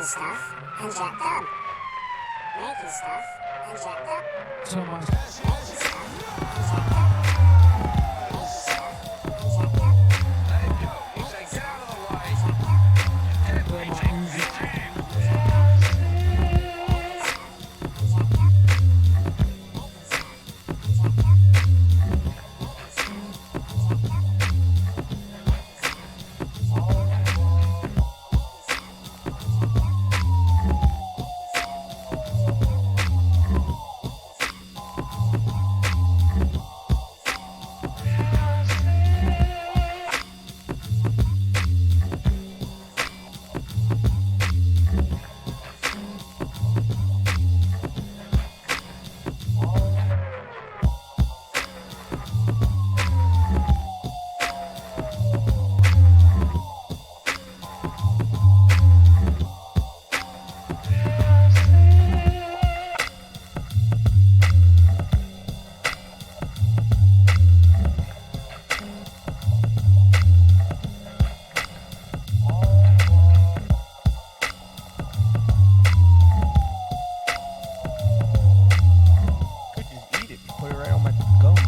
stuff and jacked up. Making stuff and jacked up. So much. Making stuff and jacked up. Making stuff and jacked up. Let it go. You say get out of the way. Get So much music. Just eat it. Put it right on my gums.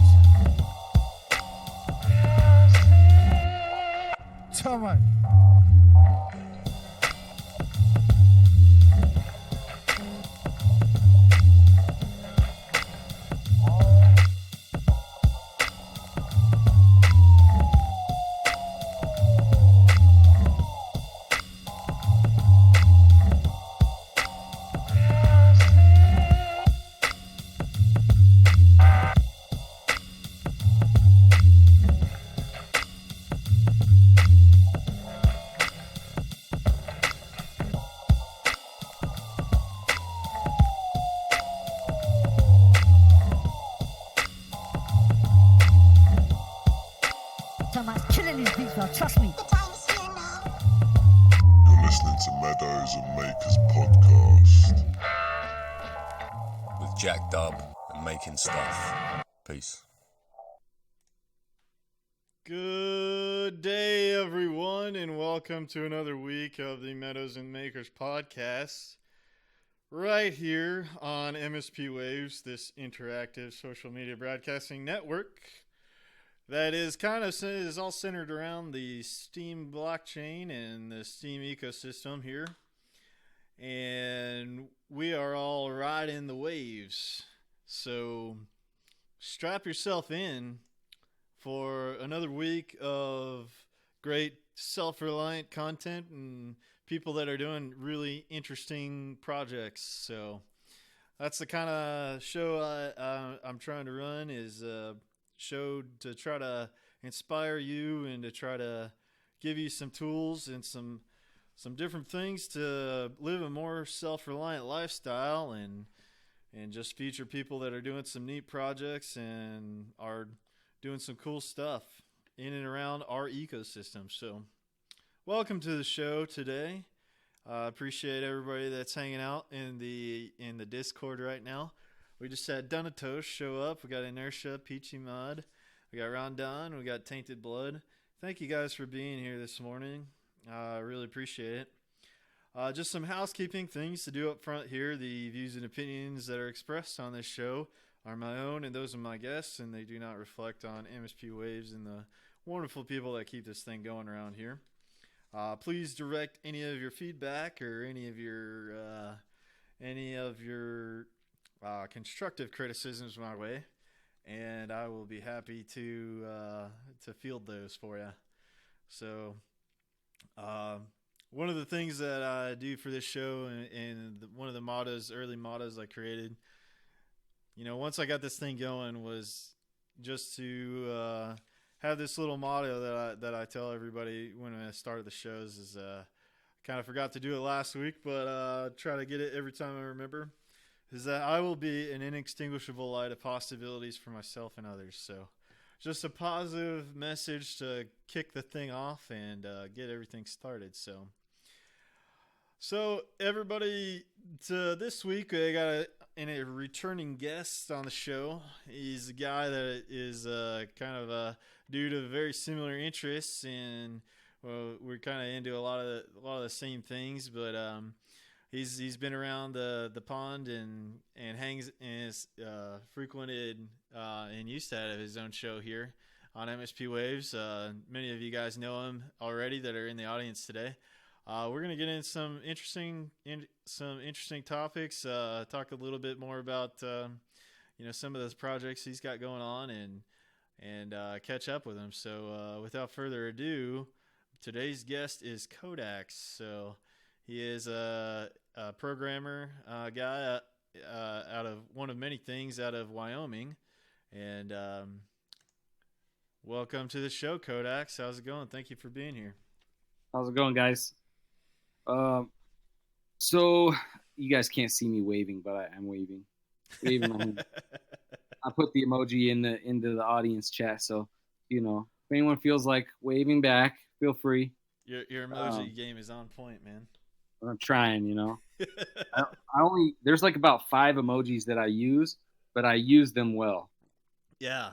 So much. Someone's killing these beats, bro. Trust me. The time is here now. You're listening to Meadows and Makers podcast. with Jack Dub and making stuff. Peace. Good day, everyone, and welcome to another week of the Meadows and Makers podcast. Right here on MSP Waves, this interactive social media broadcasting network that is all centered around the Steem blockchain and the Steem ecosystem here. And we are all riding the waves. So strap yourself in for another week of great self-reliant content and people that are doing really interesting projects. So that's the kind of show I'm trying to run, is a show to try to inspire you and to try to give you some tools and some different things to live a more self-reliant lifestyle, and just feature people that are doing some neat projects and are doing some cool stuff in and around our ecosystem. So welcome to the show today. Appreciate everybody that's hanging out in the Discord right now. We just had Donatos show up. We got Inertia, Peachy Mud. We got Rondon. We got Tainted Blood. Thank you guys for being here this morning. I really appreciate it. Just some housekeeping things to do up front here. The views and opinions that are expressed on this show are my own and those of my guests, and they do not reflect on MSP Waves and the wonderful people that keep this thing going around here. Please direct any of your feedback or any of your constructive criticisms my way, and I will be happy to field those for you. So one of the things that I do for this show, and one of the early mottos I created, once I got this thing going, was just to have this little motto that I tell everybody when I start the shows. Is kind of forgot to do it last week, but try to get it every time I remember. Is that I will be an inextinguishable light of possibilities for myself and others. So just a positive message to kick the thing off and get everything started. So everybody, this week I got a returning guest on the show. He's a guy that is kind of a dude of very similar interests, and we're kind of into a lot of the same things. But He's been around the pond and hangs and is frequented and used to have his own show here on MSP Waves. Many of you guys know him already that are in the audience today. We're gonna get into some interesting topics. Talk a little bit more about some of those projects he's got going on and catch up with him. So without further ado, today's guest is Kodax. So he is a programmer guy out of one of many things out of Wyoming. And welcome to the show, Kodax. How's it going? Thank you for being here. How's it going, guys? So you guys can't see me waving, but I'm waving my hand. I put the emoji into the audience chat, so if anyone feels like waving back, feel free. Your emoji game is on point, man. I'm trying, I only there's like about 5 emojis that I use, but I use them well. Yeah,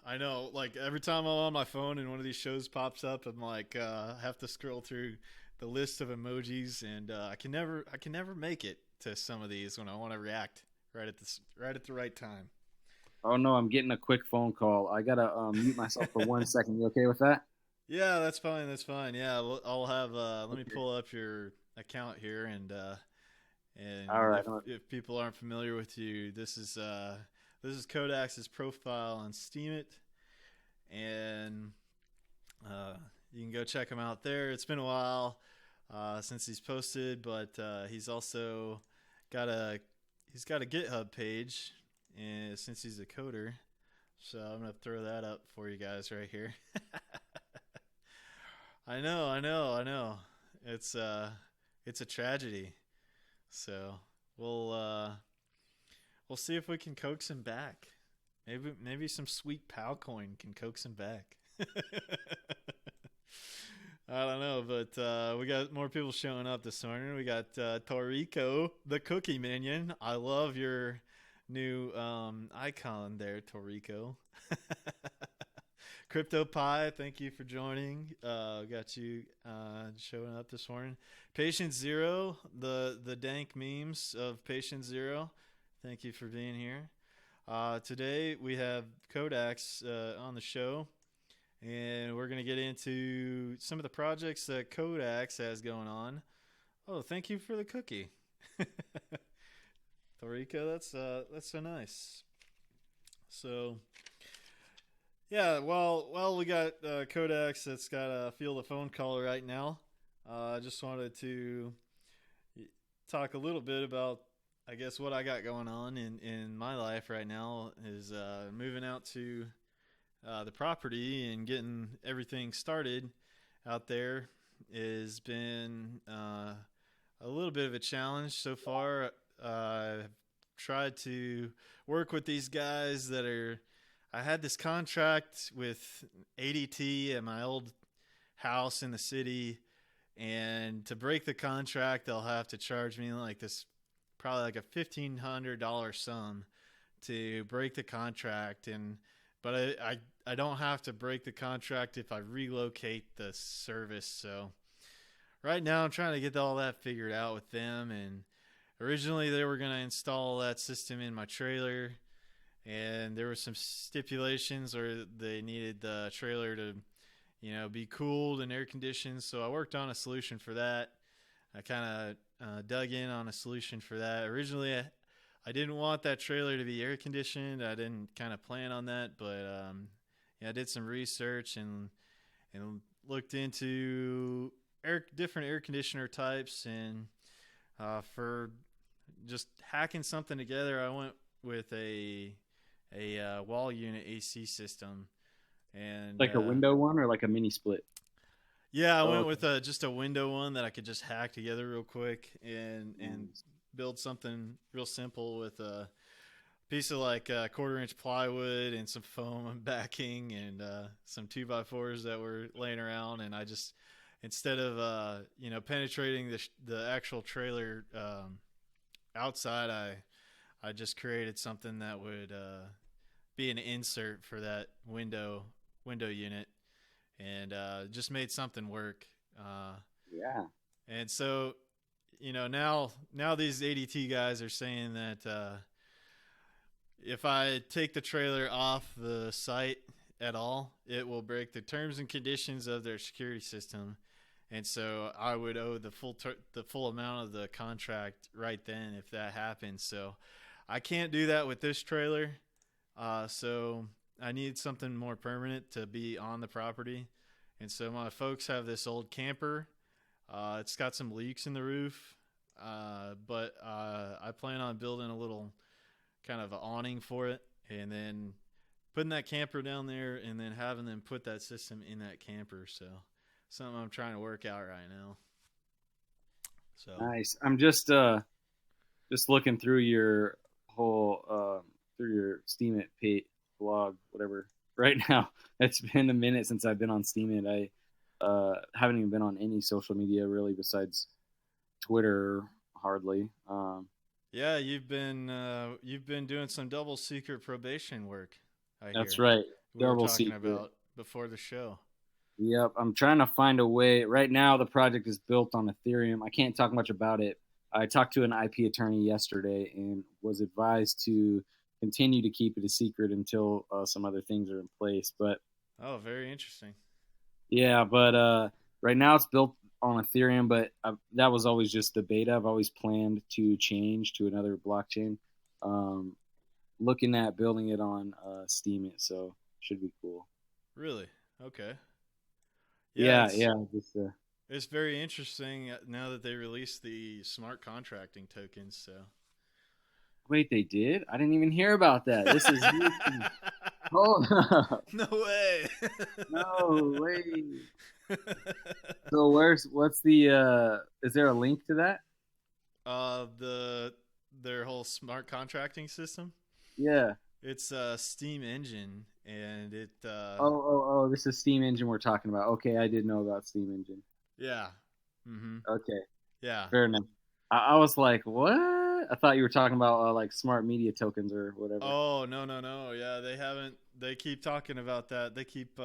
I know. Like every time I'm on my phone and one of these shows pops up, I'm like, have to scroll through the list of emojis, and I can never make it to some of these when I want to react right at the right time. Oh no, I'm getting a quick phone call. I gotta mute myself for 1 second. You okay with that? Yeah, that's fine. Yeah, I'll have. Let me pull up your account here, and all right. If people aren't familiar with you, this is Kodax's profile on Steem, and you can go check him out there. It's been a while since he's posted, but he's also got a GitHub page, and since he's a coder, so I'm gonna throw that up for you guys right here. I know. It's a tragedy. So we'll see if we can coax him back. Maybe some sweet POW coin can coax him back. I don't know, but we got more people showing up this morning. We got Torrico, the Cookie Minion. I love your new icon there, Torrico. CryptoPie, thank you for joining. Got you showing up this morning. Patient Zero, the dank memes of Patient Zero. Thank you for being here. Today we have Kodax on the show, and we're going to get into some of the projects that Kodax has going on. Oh, thank you for the cookie. Torrico, that's so nice. So, yeah, well, we got Kodax that's got a field of phone call right now. I just wanted to talk a little bit about, I guess, what I got going on in my life right now is moving out to the property and getting everything started out there has been a little bit of a challenge so far. I've tried to work with these guys I had this contract with ADT at my old house in the city, and to break the contract, they'll have to charge me probably like a $1,500 sum to break the contract. But I don't have to break the contract if I relocate the service. So right now I'm trying to get all that figured out with them. And originally they were going to install that system in my trailer, and there were some stipulations where they needed the trailer to, be cooled and air conditioned. So I worked on a solution for that. I kind of dug in on a solution for that. Originally, I didn't want that trailer to be air conditioned. I didn't kind of plan on that, but I did some research and looked into different air conditioner types, and for just hacking something together, I went with a wall unit AC system, and like a window one or like a mini split. Yeah, I went with just a window one that I could just hack together real quick and build something real simple with a piece of like 1/4-inch plywood and some foam and backing and some 2x4s that were laying around. And I just, instead of penetrating the actual trailer outside, I just created something that would be an insert for that window unit, and just made something work. Yeah. And so, now these ADT guys are saying that if I take the trailer off the site at all, it will break the terms and conditions of their security system, and so I would owe the full amount of the contract right then if that happens. So I can't do that with this trailer. So I need something more permanent to be on the property, and so my folks have this old camper. It's got some leaks in the roof, but I plan on building a little kind of an awning for it, and then putting that camper down there, and then having them put that system in that camper. So something I'm trying to work out right now. So Nice. I'm just looking through your whole through your Steam It page blog, whatever. Right now, it's been a minute since I've been on Steam It. I haven't even been on any social media really besides Twitter, hardly. yeah, you've been doing some double secret probation work. That's right. We were Double talking secret. about before the show. Yep, I'm trying to find a way. Right now, the project is built on Ethereum. I can't talk much about it. I talked to an IP attorney yesterday and was advised to continue to keep it a secret until some other things are in place. But Oh, very interesting. yeah, but right now it's built on Ethereum, but that was always just the beta. I've always planned to change to another blockchain. Looking at building it on Steem It, so should be cool. Really? Okay. Yeah, it's, yeah. It's very interesting now that they released the smart contracting tokens. So Wait, they did? I didn't even hear about that. This is oh no way. no way. So what's the is there a link to that? Their whole smart contracting system. Yeah. It's Steam engine, and it. Oh! This is Steam Engine we're talking about. Okay, I did know about Steam Engine. Yeah. Mm-hmm. Okay, Yeah. fair enough. I was like, what? I thought you were talking about like smart media tokens or whatever. Oh no! Yeah, they haven't. They keep talking about that. They keep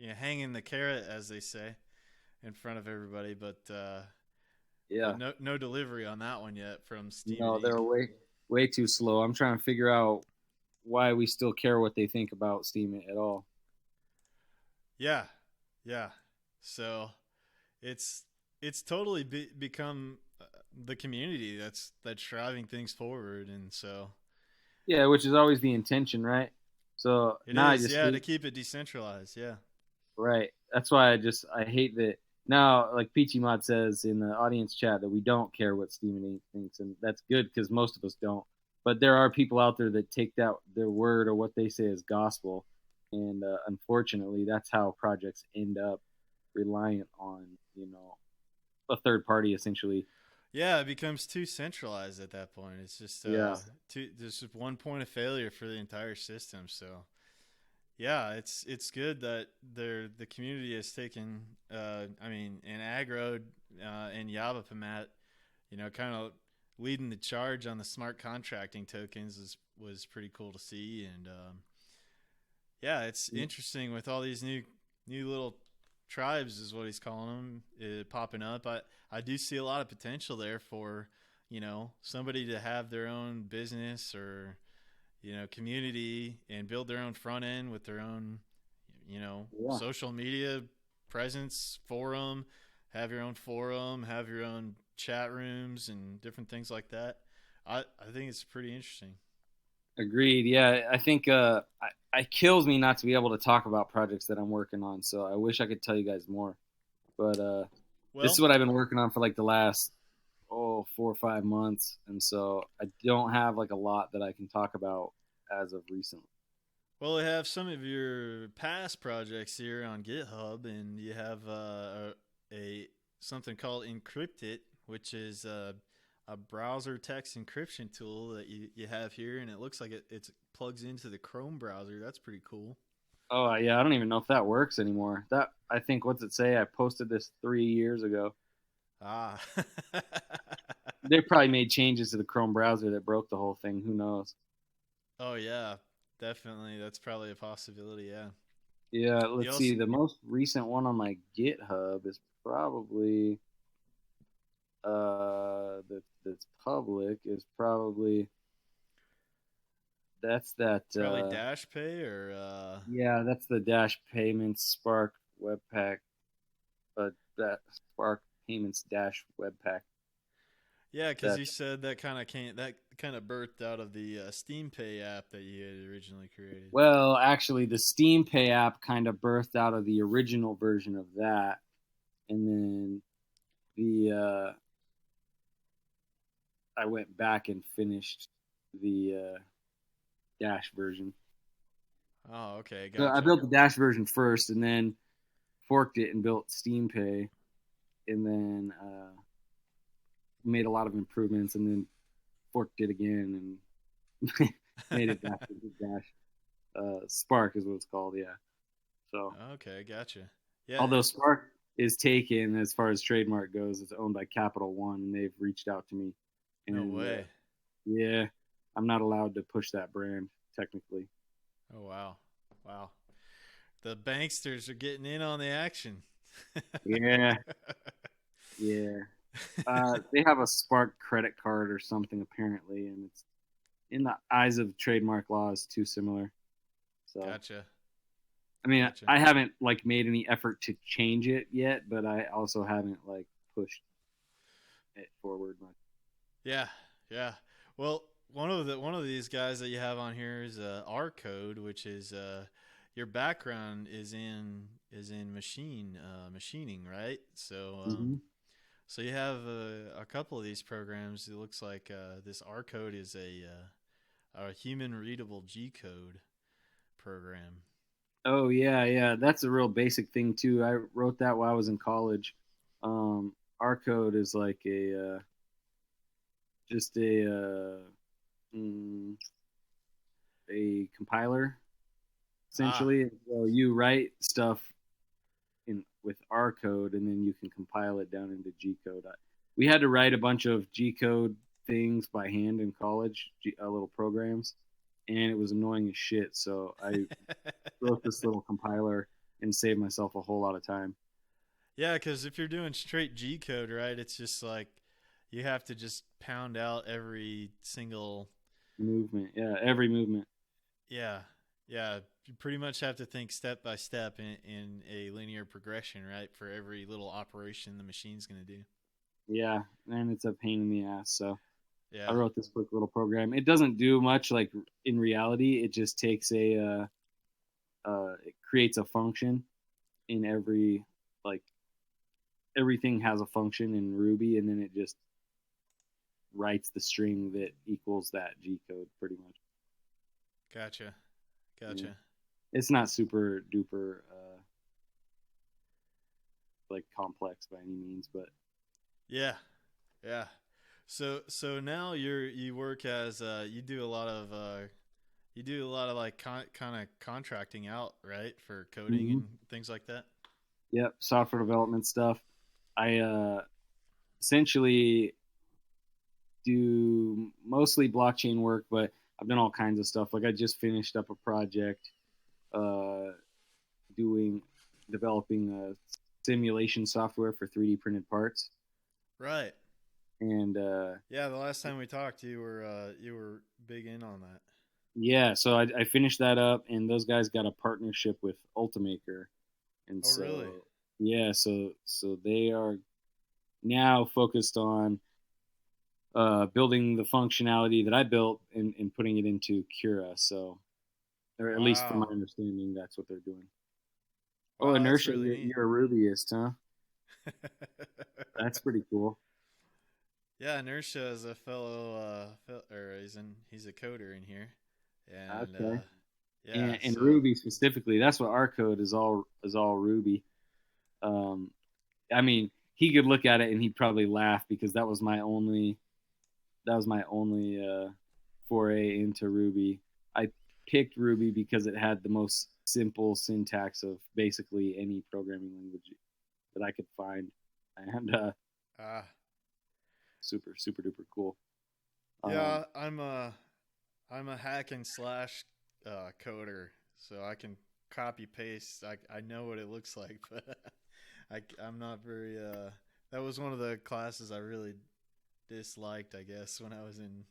hanging the carrot, as they say, in front of everybody. But yeah, no delivery on that one yet from Steam. no, Inc. they're way too slow. I'm trying to figure out why we still care what they think about Steam at all. Yeah. So it's totally become the community that's driving things forward, and so yeah, which is always the intention, right? So now I just to keep it decentralized. Yeah. Right. That's why I hate that now. Like Peachy Mod says in the audience chat that we don't care what Steam Inc. thinks, and that's good because most of us don't. But there are people out there that take their word or what they say as gospel, and unfortunately, that's how projects end up reliant on a third party essentially. Yeah, it becomes too centralized at that point. It's just there's just one point of failure for the entire system. So yeah, it's good that the community has taken. And Agro and Yabapamat, kind of leading the charge on the smart contracting tokens was pretty cool to see. And it's interesting with all these new little tribes, is what he's calling them, popping up. I do see a lot of potential there for somebody to have their own business or community and build their own front end with their own social media presence, have your forum, have your own chat rooms and different things like that. I think it's pretty interesting. Agreed. Yeah, I think it kills me not to be able to talk about projects that I'm working on. So I wish I could tell you guys more. But this is what I've been working on for like the last 4 or 5 months, and so I don't have like a lot that I can talk about as of recently. Well, I have some of your past projects here on GitHub, and you have something called Encryptit, which is a browser text encryption tool that you have here, and it looks like it plugs into the Chrome browser. That's pretty cool. Oh yeah, I don't even know if that works anymore. That I think, what's it say? I posted this 3 years ago. Ah. They probably made changes to the Chrome browser that broke the whole thing. Who knows? Oh yeah, definitely. That's probably a possibility. Yeah. Yeah. Let's see. The most recent one on my GitHub is probably that's public is probably that's that. Probably Dash Pay or Yeah, that's the Dash Payments Spark Webpack. That Spark Payments Dash Webpack. yeah, because That you said that kind of birthed out of the Steam Pay app that you had originally created. Well, actually, the Steam Pay app kind of birthed out of the original version of that, and then the I went back and finished the Dash version. Oh, okay, So I gotcha. built the Dash version first, and then forked it and built Steam Pay, and then made a lot of improvements, and then forked it again and made it back to Dash. Spark is what it's called, yeah. So Okay, gotcha. Yeah, although Spark is taken as far as trademark goes, it's owned by Capital One, and they've reached out to me. no And way. yeah, I'm not allowed to push that brand technically. Oh wow, wow. The banksters are getting in on the action. Yeah, yeah. They have a Spark credit card or something apparently, and it's in the eyes of trademark laws too similar. So Gotcha. I mean, Gotcha. I haven't like made any effort to change it yet, but I also haven't like pushed it forward much. Yeah, yeah. Well, one of these guys that you have on here is R Code, which is your background is in machining, right? So Mm-hmm. so you have a couple of these programs. It looks like this R Code is a human readable G code program. Oh yeah, yeah. That's a real basic thing too. I wrote that while I was in college. R code is like a just mm, a compiler Ah, essentially. So you write stuff in with R code, and then you can compile it down into G code. We had to write a bunch of G code things by hand in college, little programs, and it was annoying as shit. So I wrote this little compiler and saved myself a whole lot of time. yeah, because if you're doing straight G code, right, it's just like you have to just pound out every single. Movement, yeah, every movement. Yeah, yeah. You pretty much have to think step by step in a linear progression, right, for every little operation the machine's going to do. Yeah, and it's a pain in the ass. So I Yeah. wrote this quick little program. It doesn't do much, like in reality. It just takes it creates a function in every like everything has a function in Ruby, and then it just writes the string that equals that G code pretty much. Gotcha. Yeah. Gotcha. It's not super duper like complex by any means, but Yeah. Yeah. So now you work as you do a lot of like kind of contracting out, right, for coding mm-hmm. and things like that. Yep, software development stuff. I essentially do mostly blockchain work, but I've done all kinds of stuff. Like I just finished up a project uh, doing developing simulation software for 3D printed parts, Right. and Yeah, the last time we talked you were big in on that. yeah, so I finished that up, and those guys got a partnership with Ultimaker, and Oh, really? so yeah, so they are now focused on building the functionality that I built and putting it into Cura. So, or at least from my Wow. understanding, that's what they're doing. Oh, Wow, that's Inertia, really neat. you're a Rubyist, huh? That's pretty cool. Yeah, Inertia is a fellow or he's a coder in here. And Okay. yeah, And so Ruby specifically, that's what our code is all Ruby. Um, I mean, he could look at it and he'd probably laugh because that was my only foray into Ruby. I picked Ruby because it had the most simple syntax of basically any programming language that I could find, and uh super super duper cool. Um, yeah, I'm a hack and slash coder, so I can copy paste. I know what it looks like, but I'm not very. That was one of the classes I really disliked, I guess, when I was in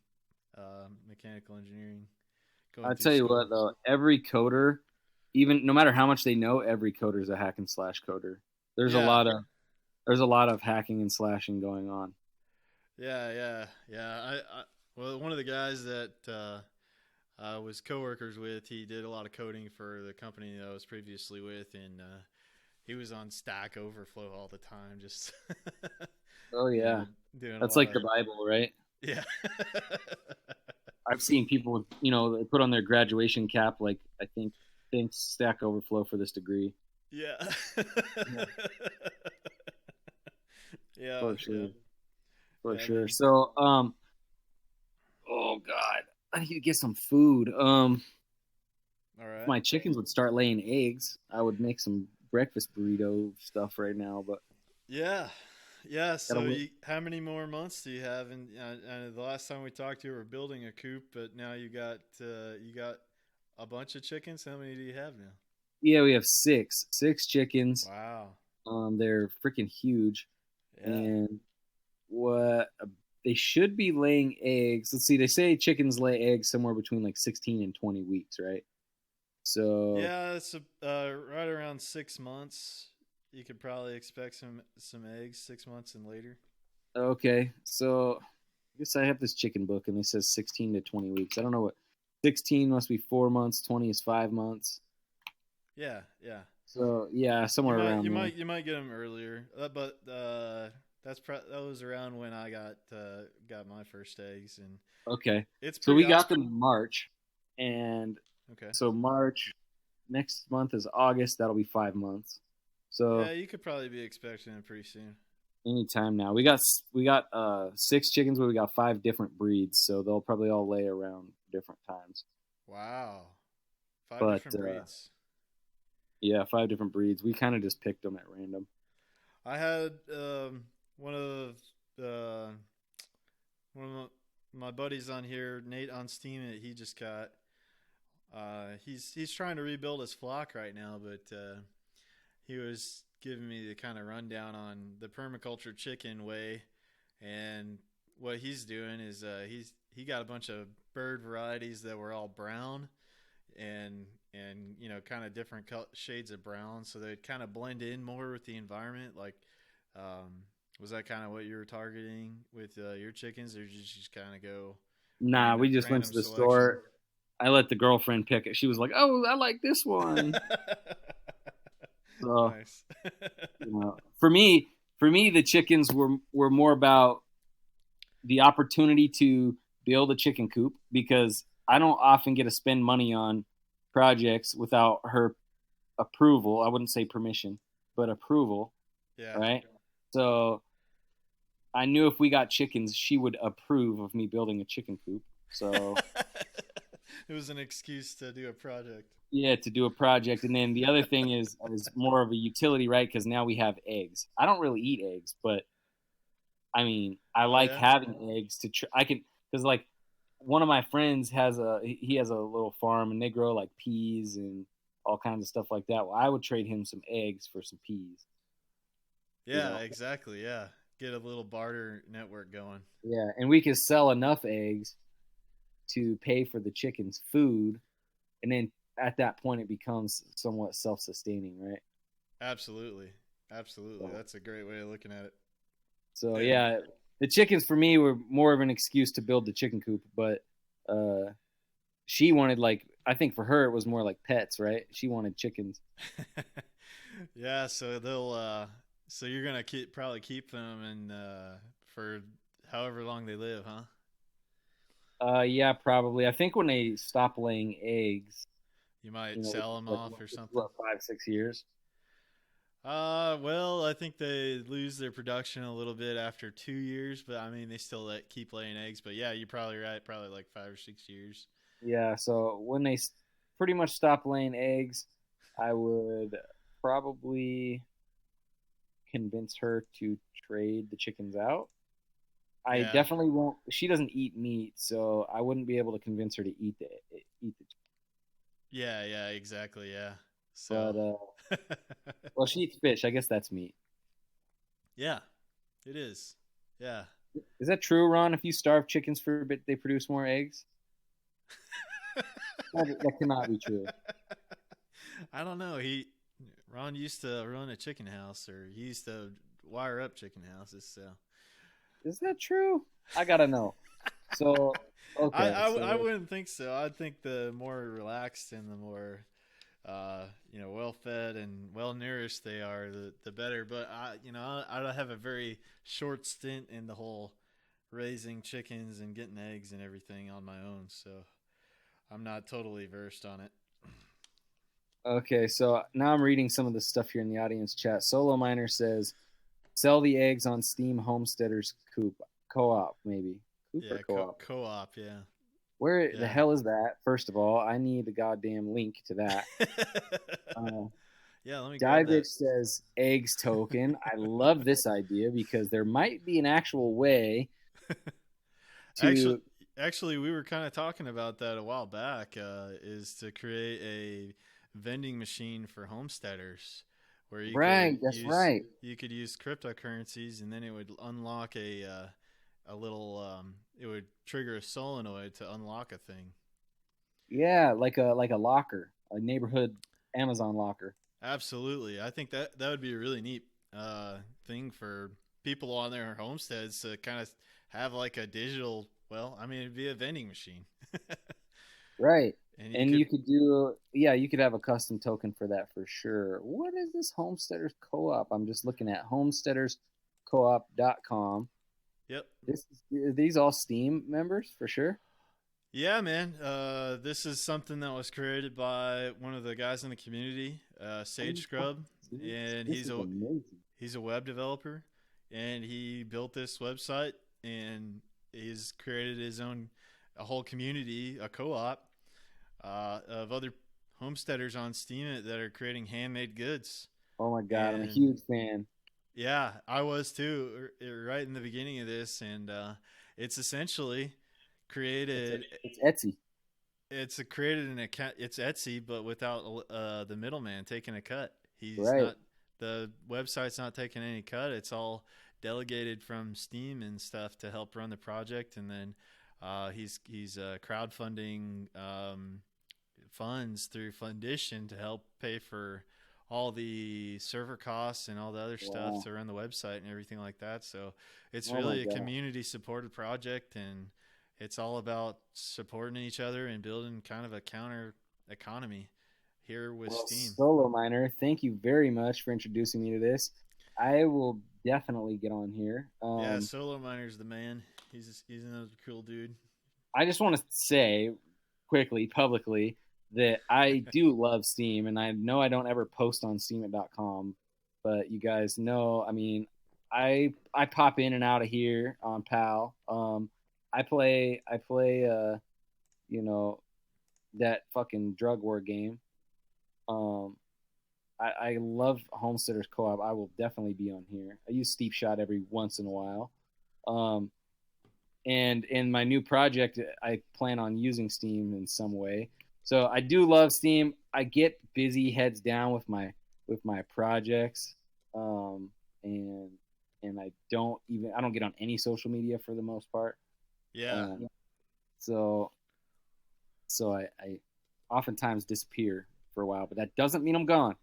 mechanical engineering. Going I'll through tell you school. what though, every coder, even no matter how much they know, every coder is a hack and slash coder. There's a Yeah. lot of hacking and slashing going on. Yeah. Well, one of the guys that I was coworkers with, he did a lot of coding for the company that I was previously with, and he was on Stack Overflow all the time, just Oh you yeah, know, doing a that's lot like of the Bible, right? yeah. I've seen people with, they put on their graduation cap, like, I think, thanks Stack Overflow for this degree. Yeah. Yeah. Yeah, For sure. yeah. For Yeah, sure. man. So, oh God, I need to get some food. All If right. my chickens would start laying eggs, I would make some breakfast burrito stuff right now, but Yeah. Yeah, gotta so wait. how many more months do you have? And the last time we talked, you were building a coop, but now you got a bunch of chickens. How many do you have now? Yeah, we have six chickens. Wow. They're freaking huge, Yeah. and what they should be laying eggs. Let's see, they say chickens lay eggs somewhere between like 16 and 20 weeks, right? So, Yeah, it's right around 6 months. You could probably expect some eggs 6 months and later. okay, so I guess I have this chicken book, and it says 16 to 20 weeks. I don't know what 16 must be 4 months, 20 is 5 months. Yeah, yeah. So yeah, You somewhere might around you there. might you might get them earlier, but that was around when I got my first eggs, and Okay, it's so pretty we got awesome. them in March, and Okay. so March next month is August. That'll be 5 months. Yeah, So you could probably be expecting it pretty soon. anytime now. We got six chickens, but we got five different breeds, so they'll probably all lay around different times. Wow. Five But different breeds. yeah, five different breeds. We kind of just picked them at random. I had one of uh, one of my buddies on here, Nate on Steem. He just got. He's trying to rebuild his flock right now, but he was giving me the kind of rundown on the permaculture chicken way, and what he's doing is he got a bunch of bird varieties that were all brown, and kind of different shades of brown, so they'd kind of blend in more with the environment. Like, was that kind of what you were targeting with your chickens, or did you just kind of go Nah, we just went random to the selection? store. I let the girlfriend pick it. She was like, "Oh, I like this one." So, Nice. for me, the chickens were more about the opportunity to build a chicken coop because I don't often get to spend money on projects without her approval. I wouldn't say permission, but approval, Yeah. right? So I knew if we got chickens, she would approve of me building a chicken coop. So It was an excuse to do a project. yeah, to do a project, and then the other thing is more of a utility, right? Because now we have eggs. I don't really eat eggs, but I mean, I Oh like yeah. having eggs I can because like one of my friends he has a little farm and they grow like peas and all kinds of stuff like that. Well, I would trade him some eggs for some peas. You Yeah, know, exactly. Yeah. Get a little barter network going. yeah, and we could sell enough eggs to pay for the chicken's food, and then at that point it becomes somewhat self-sustaining, right? Absolutely. Absolutely. So, That's a great way of looking at it. so And yeah, the chickens for me were more of an excuse to build the chicken coop, but she wanted like I think for her it was more like pets, right? She wanted chickens. yeah, so so you're going to probably keep them and for however long they live, huh? Yeah, probably. I think when they stop laying eggs, You might sell them like off or something. what 5 6 years. Well, I think they lose their production a little bit after 2 years, but I mean, they still keep laying eggs. But yeah, you're probably right. Probably like 5 or 6 years. Yeah, so when they pretty much stop laying eggs, I would probably convince her to trade the chickens out. I Yeah, definitely won't. She doesn't eat meat, so I wouldn't be able to convince her to eat the. yeah, exactly. Yeah. So, But well, she eats fish. I guess that's meat. yeah, it is. Yeah. Is that true, Ron? If you starve chickens for a bit, they produce more eggs? That cannot be true. I don't know. Ron used to run a chicken house, or he used to wire up chicken houses. So Is that true? I gotta know. So, okay. I wouldn't think so. I'd think the more relaxed and the more well fed and well nourished they are, the better. But I have a very short stint in the whole raising chickens and getting eggs and everything on my own, so I'm not totally versed on it. Okay, so now I'm reading some of the stuff here in the audience chat. Solo Miner says, sell the eggs on Steem Homesteaders Co-op, maybe. Coop Yeah, or co-op? co-op, yeah. Where the Yeah. hell is that? First of all, I need the goddamn link to that. Yeah, let me grab Divich that. says eggs token. I love this idea because there might be an actual way to. Actually, we were kind of talking about that a while back. Is to create a vending machine for homesteaders, where you Right, could that's use, right. You could use cryptocurrencies, and then it would unlock a little. It would trigger a solenoid to unlock a thing. Yeah, like a locker, a neighborhood Amazon locker. Absolutely, I think that would be a really neat thing for people on their homesteads to kind of have like a digital. Well, I mean, it'd be a vending machine. Right. And And you could do, yeah, you could have a custom token for that for sure. What is this Homesteaders Co-op? I'm just looking at homesteaderscoop.com. Yep. Are these all Steem members for sure? Yeah, man. This is something that was created by one of the guys in the community, Sage Scrub, and This is amazing. he's a web developer, and he built this website, and he's created a whole community, a co-op of other homesteaders on Steam that are creating handmade goods. Oh my God, I'm a And huge fan. yeah, I was too, right in the beginning of this, and it's essentially created. It's Etsy. It's created an account. It's Etsy, but without the middleman taking a cut. He's Right. not. The website's not taking any cut. It's all delegated from Steem and stuff to help run the project, and then he's crowdfunding funds through Fundition to help pay for all the server costs and all the other stuff to run the website and everything like that. So it's really a community supported project, and it's all about supporting each other and building kind of a counter economy here with Steem. Solo Miner, thank you very much for introducing me to this. I will definitely get on here. Yeah, Solo Miner's the man. He's another cool dude. I just want to say quickly, publicly, that I do love Steem, and I know I don't ever post on Steemit.com, but you guys know, I mean, I pop in and out of here on PAL. I play, that fucking drug war game. I love Homesteaders Co-op. I will definitely be on here. I use Steep Shot every once in a while. And in my new project, I plan on using Steem in some way. So I do love Steem. I get busy heads down with my projects, and I don't get on any social media for the most part. Yeah. So I oftentimes disappear for a while, but that doesn't mean I'm gone.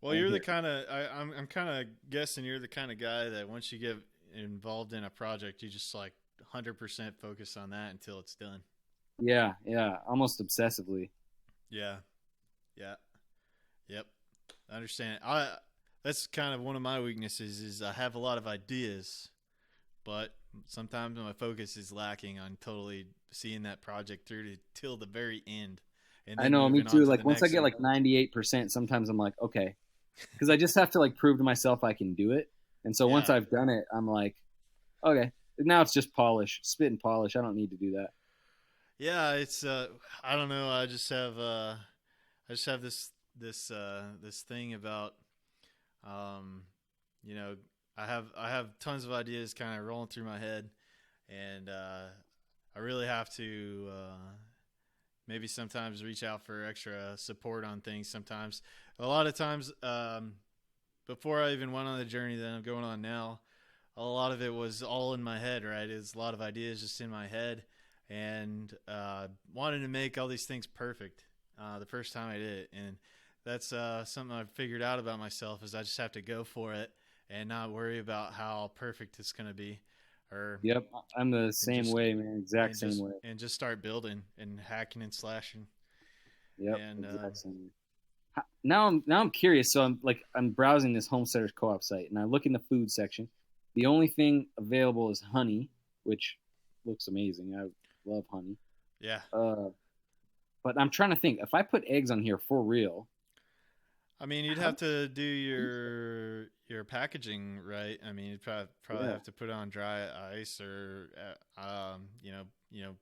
Well, you're the kind of I'm kind of guessing you're the kind of guy that once you get involved in a project, you just like 100% focus on that until it's done. Yeah, almost obsessively. Yeah. Yep. I understand. That's kind of one of my weaknesses is I have a lot of ideas, but sometimes my focus is lacking on totally seeing that project through till the very end. And I know, me moving on too. to Like the once I next get one. like 98%, sometimes I'm like, okay, because I just have to like prove to myself I can do it. And so once Yeah. I've done it, I'm like, okay, now it's just polish, spit and polish. I don't need to do that. Yeah, it's I don't know. I just have this thing about you know, I have tons of ideas kind of rolling through my head, and I really have to maybe sometimes reach out for extra support on things. Sometimes, a lot of times, before I even went on the journey that I'm going on now, a lot of it was all in my head, right? It's a lot of ideas just in my head, and wanted to make all these things perfect the first time I did it. And that's something I've figured out about myself is I just have to go for it and not worry about how perfect it's going to be. Or Yep, I'm the same just- way, man. Exact same way. And just start building and hacking and slashing. Yep, and, exact same way. Now I'm curious. So I'm browsing this homesteaders co-op site, and I look in the food section. The only thing available is honey, which looks amazing. I love honey. Yeah. But I'm trying to think if I put eggs on here for real. I mean, you'd have to do your packaging right. I mean, you'd probably have to put on dry ice or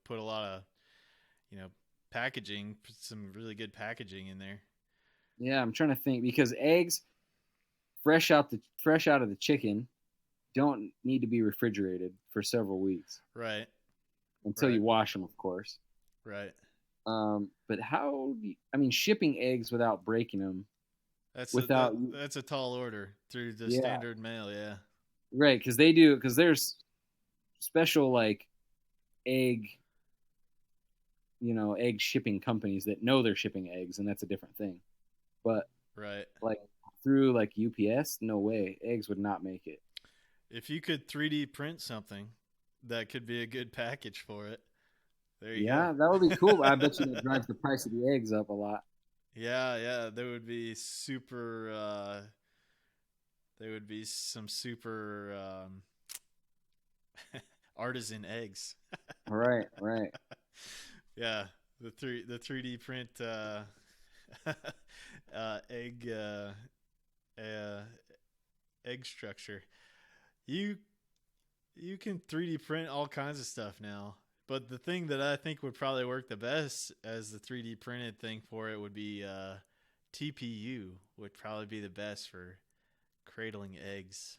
put a lot of packaging, put some really good packaging in there. Yeah, I'm trying to think because eggs fresh out of the chicken don't need to be refrigerated for several weeks. Right. Until you wash them, of course. Right. But shipping eggs without breaking them. That's a tall order through the standard mail. Yeah. Right. Because there's special like egg shipping companies that know they're shipping eggs, and that's a different thing. But like through like UPS, no way. Eggs would not make it. If you could 3D print something, that could be a good package for it. There you go. Yeah, that would be cool. I bet you that drives the price of the eggs up a lot. Yeah. There would be super. There would be some super artisan eggs. Right. Yeah, the 3D print egg structure. You can 3D print all kinds of stuff now. But the thing that I think would probably work the best as the 3D printed thing for it would be TPU would probably be the best for cradling eggs.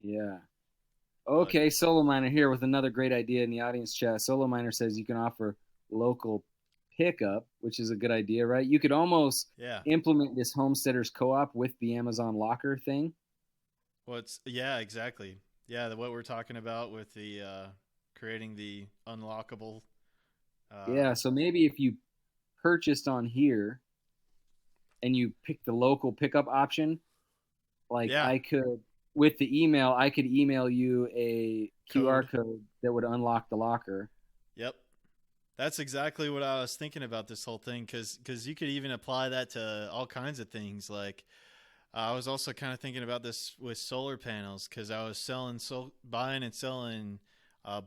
Yeah. Okay, Solo Miner here with another great idea in the audience chat. Solo Miner says you can offer local pickup, which is a good idea, right? You could almost implement this homesteaders co-op with the Amazon locker thing. Exactly. Yeah, what we're talking about with the creating the unlockable. So maybe if you purchased on here and you pick the local pickup option, I could, with the email, I could email you a QR code that would unlock the locker. Yep. That's exactly what I was thinking about this whole thing, because you could even apply that to all kinds of things. Like I was also kind of thinking about this with solar panels, because I was buying and selling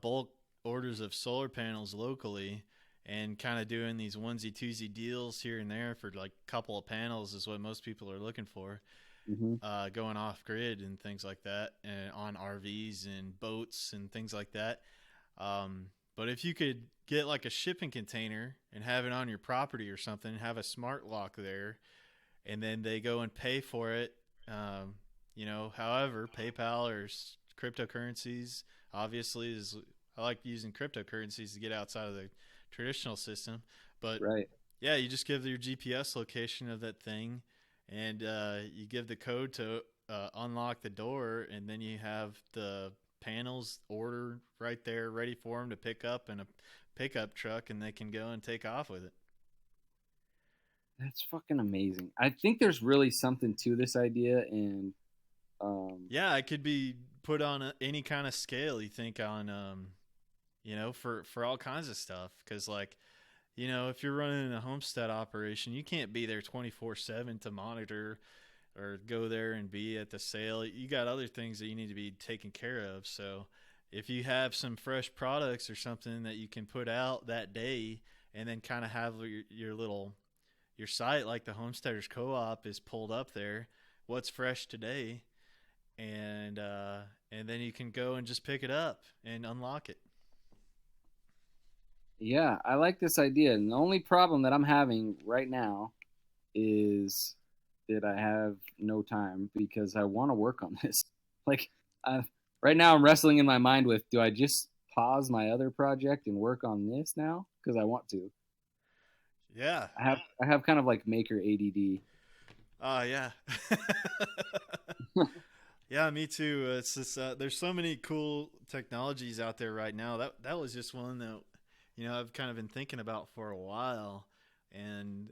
bulk orders of solar panels locally, and kind of doing these onesie twosie deals here and there for like a couple of panels is what most people are looking for. Mm-hmm. Going off grid and things like that, and on RVs and boats and things like that. But if you could get like a shipping container and have it on your property or something, have a smart lock there, and then they go and pay for it, however, PayPal or cryptocurrencies, obviously I like using cryptocurrencies to get outside of the traditional system. But you just give your GPS location of that thing, and you give the code to unlock the door, and then you have the panels order right there ready for them to pick up in a pickup truck, and they can go and take off with it. That's fucking amazing. I think there's really something to this idea, and it could be put on any kind of scale you think on, for all kinds of stuff. Because if you're running a homestead operation, you can't be there 24/7 to monitor or go there and be at the sale. You got other things that you need to be taken care of. So if you have some fresh products or something that you can put out that day, and then kind of have your site, like the Homesteaders Co-op is pulled up there, what's fresh today, and then you can go and just pick it up and unlock it. Yeah, I like this idea. And the only problem that I'm having right now is that I have no time, because I want to work on this. Right now I'm wrestling in my mind with, do I just pause my other project and work on this now? Because I want to. Yeah. I have kind of like maker ADD. Yeah. Yeah, me too. It's just there's so many cool technologies out there right now. That was just one that I've kind of been thinking about for a while, and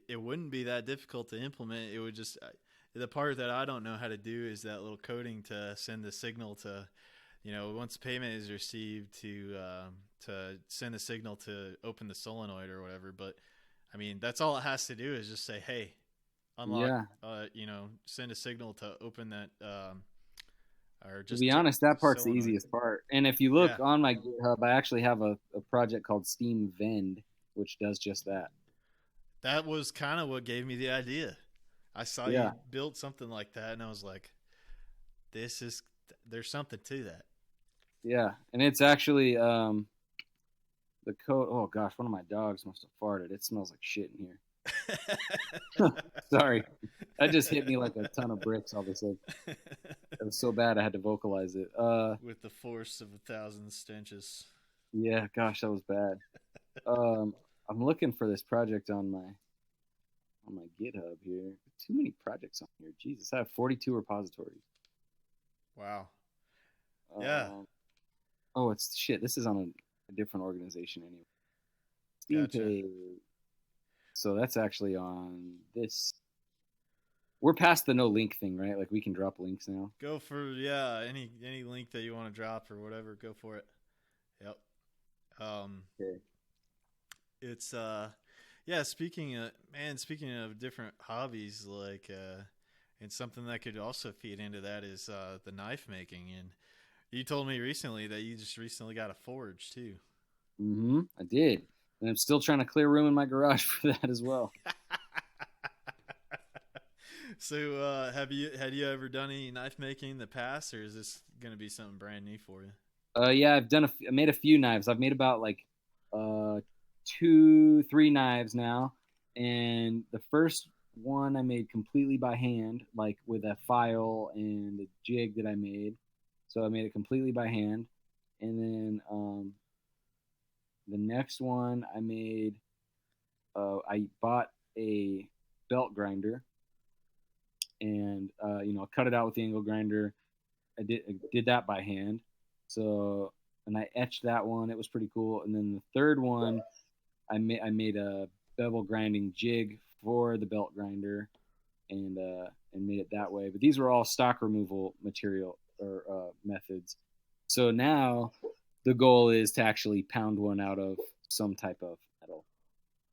it wouldn't be that difficult to implement. It would just the part that I don't know how to do is that little coding to send the signal to once payment is received to send a signal to open the solenoid or whatever. But I mean, that's all it has to do is just say, hey, unlock, Yeah. send a signal to open that, or To just be honest, that part's the solenoid. easiest part. And if you look Yeah, on my GitHub, I actually have a project called Steem Vend, which does just that. that was kind of what gave me the idea. I saw you Yeah. build something like that, and I was like, this is there's something to that. Yeah. And it's actually the code. Oh gosh, one of my dogs must have farted. It smells like shit in here. Sorry. That just hit me like a ton of bricks all of a sudden. It was so bad I had to vocalize it. With the force of 1,000 stenches. Yeah, gosh, that was bad. I'm looking for this project on my GitHub here. Too many projects on here. Jesus, I have 42 repositories. Wow. Yeah. Oh, it's shit. This is on a different organization anyway. Steam Gotcha. Page. So that's actually on this. We're past the no link thing, right? Like we can drop links now. Go for any link that you want to drop or whatever. Go for it. Yep. Okay. It's yeah. Speaking of different hobbies, like and something that could also feed into that is the knife making. And you told me recently that you just recently got a forge too. I did, and I'm still trying to clear room in my garage for that as well. So, had you ever done any knife making in the past, or is this going to be something brand new for you? Yeah, I made a few knives. I've made about like 2, 3 knives now, and the first one I made completely by hand, like with a file and a jig that I made. So I made it completely by hand, and then the next one I made, I bought a belt grinder, and I cut it out with the angle grinder. I did that by hand. So and I etched that one. It was pretty cool. And then the third one, I made a bevel grinding jig for the belt grinder, and made it that way. But these were all stock removal material or methods. So now the goal is to actually pound one out of some type of metal.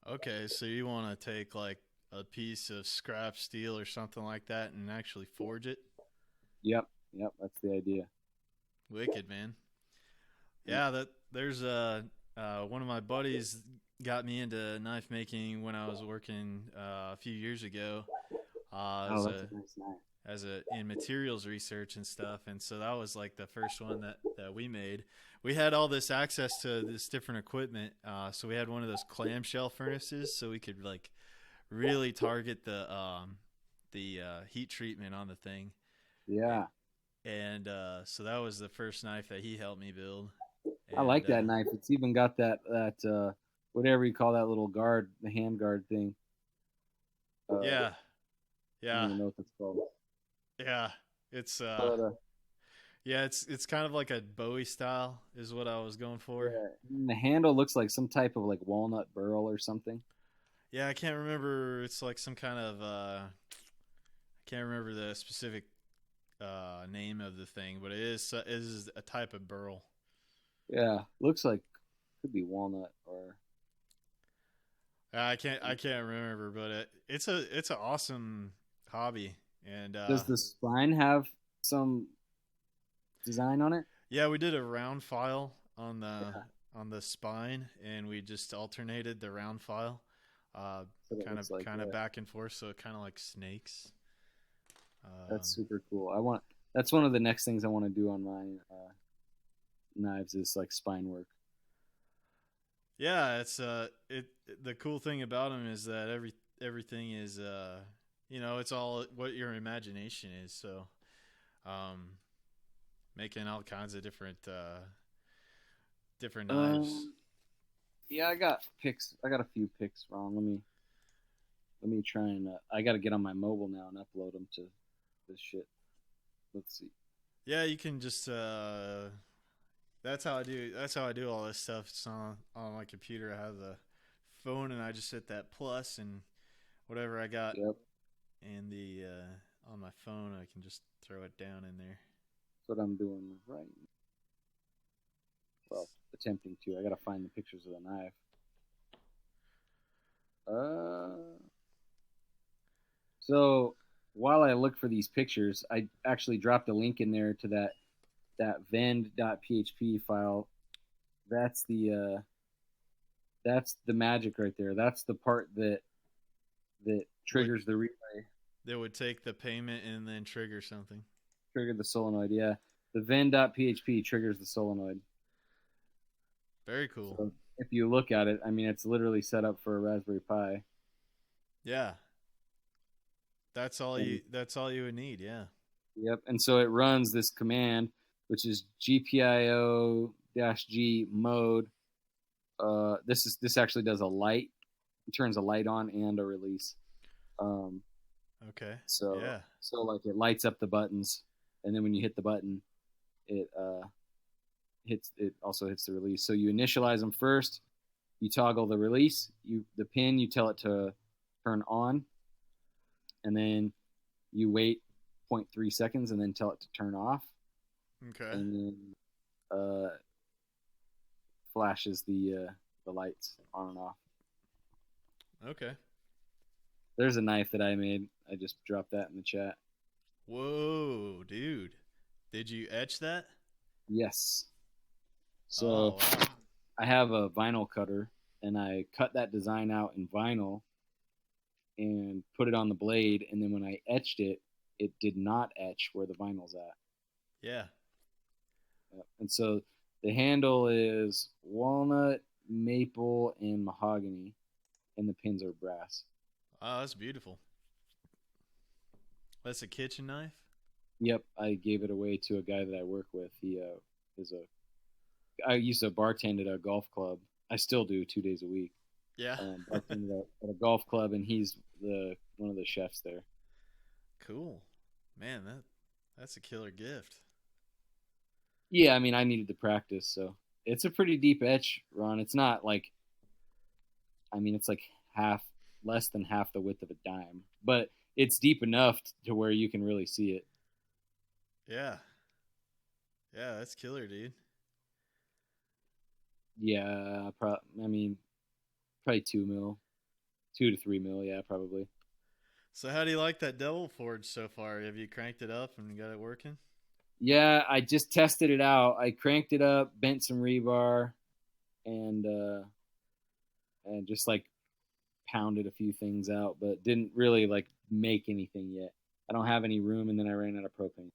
Okay, so you want to take like a piece of scrap steel or something like that and actually forge it? Yep, that's the idea. Wicked, man. Yeah, that there's one of my buddies got me into knife making when I was working a few years ago. Oh, that's a nice knife. As a in materials research and stuff, and so that was like the first one that we made. We had all this access to this different equipment, so we had one of those clamshell furnaces, so we could like really target the heat treatment on the thing. Yeah, And so that was the first knife that he helped me build. I like And that knife. It's even got that whatever you call that little guard, the hand guard thing. Yeah, I don't yeah, even know what that's called. yeah. It's But, yeah, it's kind of like a Bowie style is what I was going for. yeah, and the handle looks like some type of like walnut burl or something. Yeah, I can't remember. It's like some kind of I can't remember the specific name of the thing, but it is a type of burl. Yeah, looks like could be walnut or I can't remember, but it's an awesome hobby. And does the spine have some design on it? yeah, we did a round file on Yeah, the spine, and we just alternated the round file, so that looks like that. back and forth, so it kind of like snakes. That's super cool. That's one of the next things I want to do on my knives is like spine work. Yeah, it's the cool thing about them is that everything is it's all what your imagination is. So, making all kinds of different knives. Yeah, I got pics. I got a few pics wrong. Let me try and I got to get on my mobile now and upload them to this shit. Let's see. Yeah, you can just that's how I do all this stuff. It's on my computer. I have the phone and I just hit that plus and whatever I got Yep. in the on my phone, I can just throw it down in there. That's what I'm doing right now. Well, attempting to. I gotta find the pictures of the knife. So while I look for these pictures, I actually dropped a link in there to that vend.php file. That's the magic right there. That's the part that triggers the relay. That would take the payment and then trigger something. Trigger the solenoid, yeah. The vend.php triggers the solenoid. Very cool. So if you look at it, I mean, it's literally set up for a Raspberry Pi. Yeah. That's all you would need, yeah. Yep. And so it runs this command, which is gpio-g mode. This actually does a light. It turns a light on and a release. Okay. So yeah. So like it lights up the buttons, and then when you hit the button, it also hits the release. So you initialize them first. You toggle the release. The pin, you tell it to turn on, and then you wait 0.3 seconds, and then tell it to turn off. Okay. And then flashes the lights on and off. Okay. There's a knife that I made. I just dropped that in the chat. Whoa, dude. Did you etch that? Yes. So wow. I have a vinyl cutter, and I cut that design out in vinyl and put it on the blade, and then when I etched it, it did not etch where the vinyl's at. Yeah. And so the handle is walnut, maple, and mahogany, and the pins are brass. Oh, that's beautiful. That's a kitchen knife? Yep, I gave it away to a guy that I work with. I used to bartend at a golf club. I still do 2 days a week. Yeah. Bartend at a golf club, and he's one of the chefs there. Cool. Man, that's a killer gift. Yeah, I mean, I needed to practice, so it's a pretty deep etch, Ron. It's not like, I mean, it's like less than half the width of a dime, but it's deep enough to where you can really see it. Yeah. Yeah, that's killer, dude. Yeah, probably 2 mil, 2 to 3 mil. Yeah, probably. So how do you like that Devil Forge so far? Have you cranked it up and got it working? Yeah, I just tested it out. I cranked it up, bent some rebar, and just like pounded a few things out, but didn't really like make anything yet. I don't have any room, and then I ran out of propane.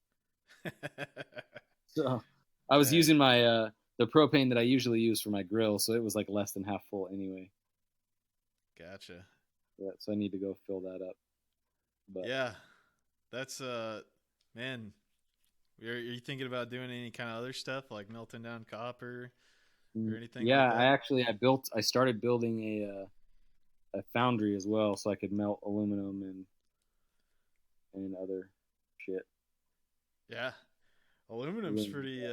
So I was using my the propane that I usually use for my grill, so it was like less than half full anyway. Gotcha. Yeah, so I need to go fill that up. But yeah, that's man. Are you thinking about doing any kind of other stuff like melting down copper or anything? Yeah, like that? I started building a foundry as well, so I could melt aluminum and other shit. Yeah, aluminum's pretty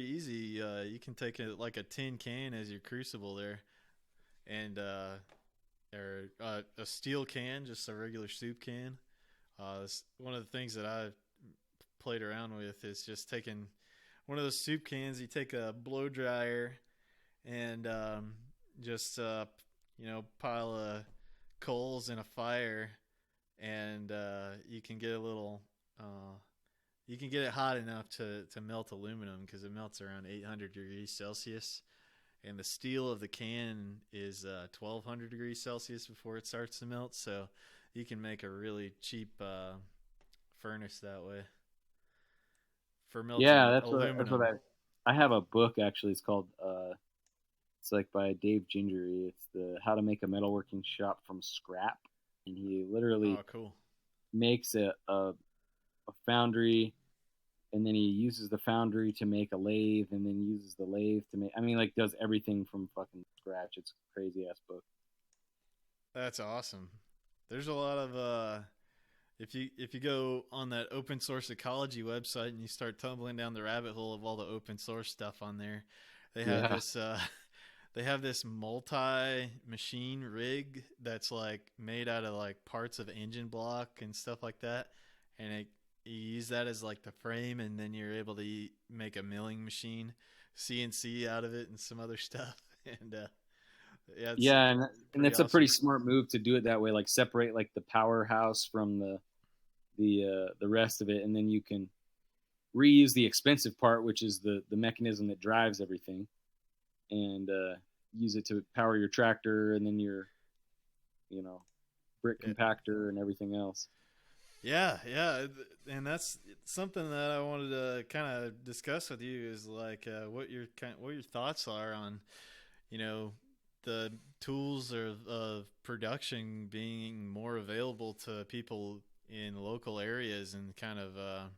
easy. You can take like a tin can as your crucible there, and or a steel can, just a regular soup can. One of the things that I played around with is just taking one of those soup cans. You take a blow dryer and just pile of coals in a fire, and you can get it hot enough to melt aluminum, because it melts around 800 degrees Celsius, and the steel of the can is 1200 degrees Celsius before it starts to melt. So you can make a really cheap furnace that way for melting aluminum. That's what I have a book actually. It's called it's like by Dave Gingery. It's the How to Make a Metalworking Shop from Scrap, and he literally makes a foundry, and then he uses the foundry to make a lathe, and then uses the lathe to make. I mean, like, does everything from fucking scratch. It's a crazy ass book. That's awesome. There's a lot of if you go on that open source ecology website and you start tumbling down the rabbit hole of all the open source stuff on there, they have Yeah. this they have this multi machine rig that's like made out of like parts of engine block and stuff like that, and you use that as like the frame, and then you're able to make a milling machine, CNC out of it, and some other stuff. And Yeah, and pretty it's a pretty awesome. smart move to do it that way, like separate like the powerhouse from the rest of it, and then you can reuse the expensive part, which is the mechanism that drives everything, and use it to power your tractor, and then your brick Yeah. compactor and everything else. Yeah, and that's something that I wanted to kind of discuss with you is like what your thoughts are on, the tools of production being more available to people in local areas, and kind of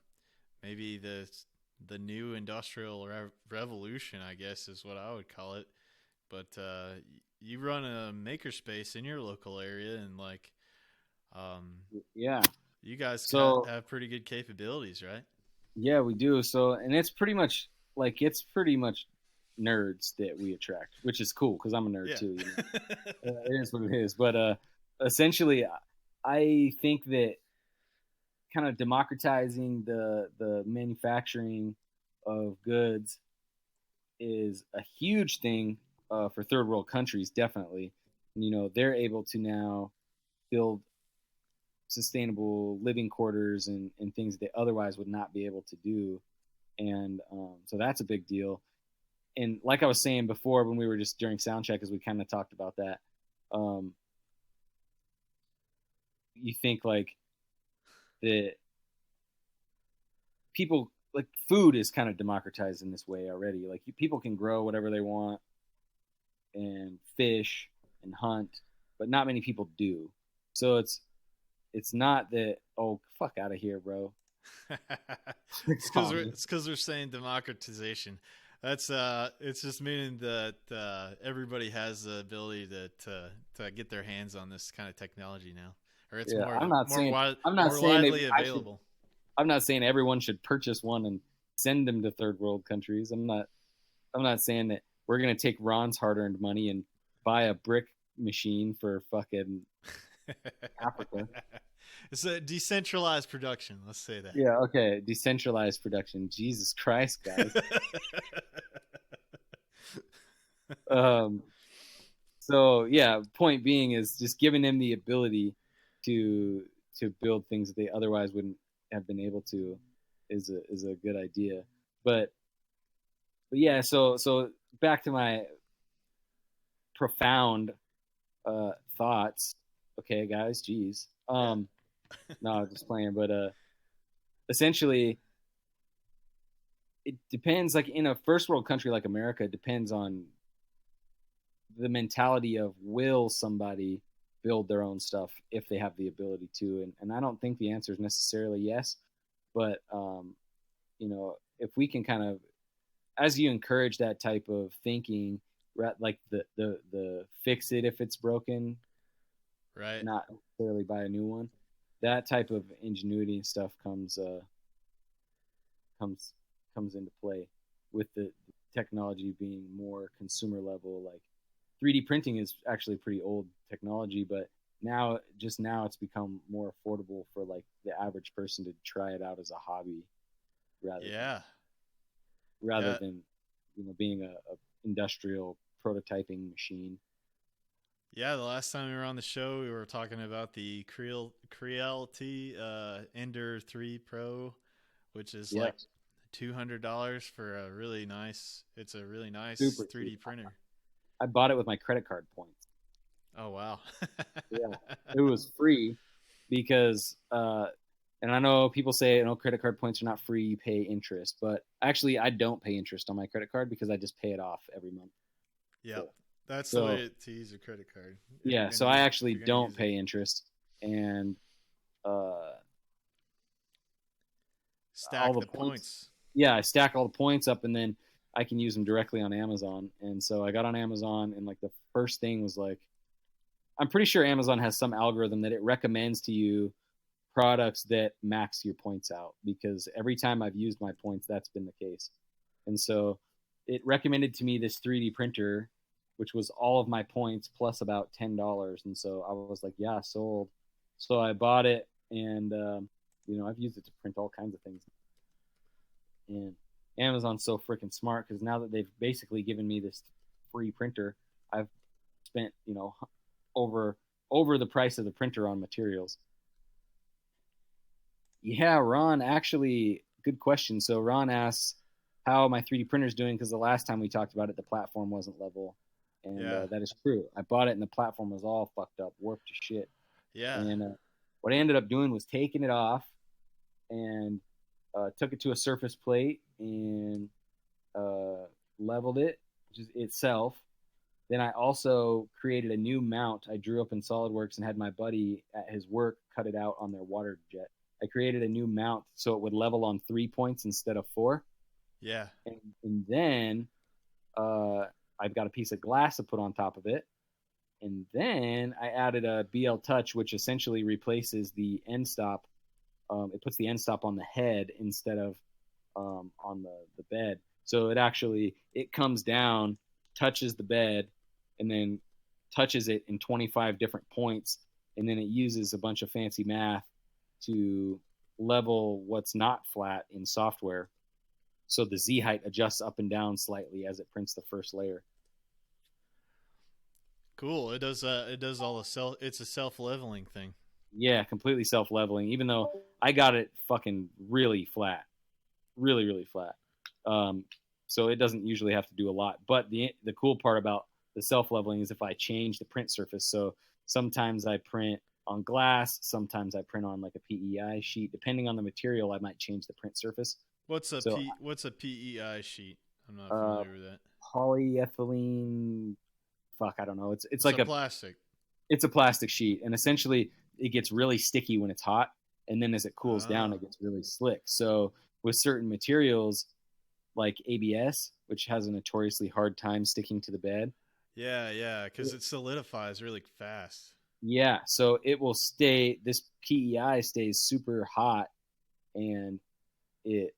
maybe the new industrial revolution, I guess is what I would call it. But you run a makerspace in your local area, and like Yeah. you guys So have pretty good capabilities, right? yeah, we do. So, and it's pretty much nerds that we attract, which is cool because I'm a nerd Yeah. too. It is what it is. But essentially, I think that kind of democratizing the manufacturing of goods is a huge thing for third world countries, definitely. They're able to now build sustainable living quarters and things they otherwise would not be able to do. And so that's a big deal. And like I was saying before, when we were just during sound check, as we kind of talked about that, you think like that people like food is kind of democratized in this way already. Like people can grow whatever they want and fish and hunt, but not many people do. So it's not that, oh, fuck out of here, bro. It's because we're saying democratization. That's it's just meaning that everybody has the ability to get their hands on this kind of technology now, or it's Yeah, more I'm not more saying wide, I'm not more saying widely that available. I'm not saying everyone should purchase one and send them to third world countries. I'm not saying that we're gonna take Ron's hard-earned money and buy a brick machine for fucking Africa. It's a decentralized production. Let's say that. Yeah, okay. Decentralized production. Jesus Christ, guys. So yeah, point being is just giving them the ability to build things that they otherwise wouldn't have been able to is a good idea. But yeah, so back to my profound thoughts. Okay, guys, geez. No, I'm just playing, but essentially it depends, like in a first world country like America, it depends on the mentality of will somebody build their own stuff if they have the ability to, and I don't think the answer is necessarily yes, but if we can kind of, as you encourage that type of thinking, like the fix it if it's broken, Right. not necessarily buy a new one, that type of ingenuity and stuff comes into play with the technology being more consumer level. Like 3D printing is actually pretty old technology, but now it's become more affordable for like the average person to try it out as a hobby Yeah. rather Yeah. than being a industrial prototyping machine. Yeah, the last time we were on the show, we were talking about the Creality Ender 3 Pro, which is Yeah. like $200 for a really nice. It's a really nice Super 3D cheap. printer. I bought it with my credit card points. Oh wow! Yeah, it was free because, and I know people say, credit card points are not free; you pay interest. But actually, I don't pay interest on my credit card because I just pay it off every month. Yeah, that's So- the way to use a credit card. If Yeah, you're so gonna I use- actually if you're gonna don't use it. pay interest, and Stack all the the points. yeah, I stack all the points up, and then I can use them directly on Amazon. And so I got on Amazon, and like the first thing was like, I'm pretty sure Amazon has some algorithm that it recommends to you products that max your points out, because every time I've used my points, that's been the case. And so it recommended to me this 3D printer, which was all of my points plus about $10. And so I was like, yeah, sold. So I bought it, and I've used it to print all kinds of things. And Amazon's so freaking smart, because now that they've basically given me this free printer, I've spent over the price of the printer on materials. Yeah, Ron, actually, good question. So Ron asks how my 3D printer is doing, because the last time we talked about it, the platform wasn't level. And that is true. I bought it and the platform was all fucked up, warped to shit. Yeah. And what I ended up doing was taking it off and took it to a surface plate and leveled it just itself. Then I also created a new mount I drew up in SolidWorks and had my buddy at his work cut it out on their water jet. I created a new mount so it would level on 3 points instead of 4. Yeah. And then I've got a piece of glass to put on top of it. And then I added a BL Touch, which essentially replaces the end stop. It puts the end stop on the head instead of on the bed. So it comes down, touches the bed, and then touches it in 25 different points. And then it uses a bunch of fancy math to level what's not flat in software. So the Z height adjusts up and down slightly as it prints the first layer. Cool. It does all it's a self-leveling thing. Yeah, completely self-leveling, even though I got it fucking really flat. Really, really flat. So it doesn't usually have to do a lot. But the cool part about the self-leveling is if I change the print surface. So sometimes I print on glass, sometimes I print on like a PEI sheet. Depending on the material, I might change the print surface. What's a PEI sheet? I'm not familiar with that. Polyethylene. Fuck, I don't know. It's like a plastic. It's a plastic sheet, and essentially it gets really sticky when it's hot, and then as it cools down, it gets really slick. So with certain materials, like ABS, which has a notoriously hard time sticking to the bed. Yeah, because it solidifies really fast. Yeah, so it will stay. This PEI stays super hot, and it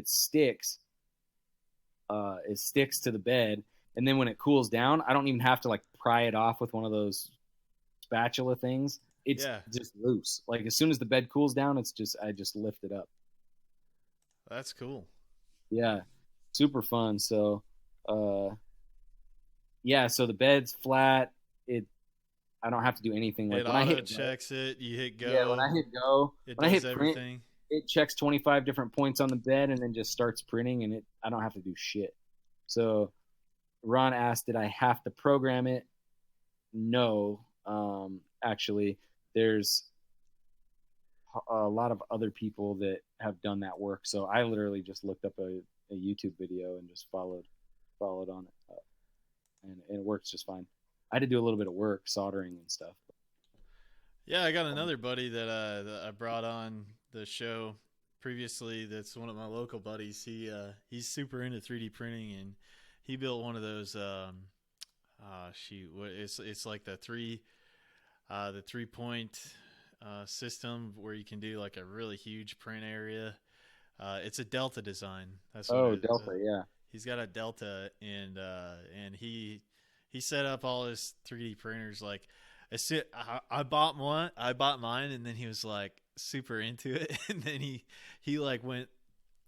sticks. It sticks to the bed, and then when it cools down, I don't even have to like pry it off with one of those spatula things. It's just loose. Like as soon as the bed cools down, I just lift it up. That's cool. Yeah, super fun. So, so the bed's flat. I don't have to do anything. Like it when I hit checks it, you hit go. Yeah, when I hit go, it when I hit everything. Print, it checks 25 different points on the bed and then just starts printing, and I don't have to do shit. So Ron asked, did I have to program it? No. Actually, there's a lot of other people that have done that work. So I literally just looked up a YouTube video and just followed on it, and it works just fine. I had to do a little bit of work, soldering and stuff. Yeah, I got another buddy that I brought on the show previously. That's one of my local buddies. He's super into 3D printing, and he built one of those. It's like the 3-point system where you can do like a really huge print area. It's a Delta design. That's Delta, yeah. He's got a Delta, and he set up all his 3D printers. Like, I bought mine, and then he was like super into it, and then he like went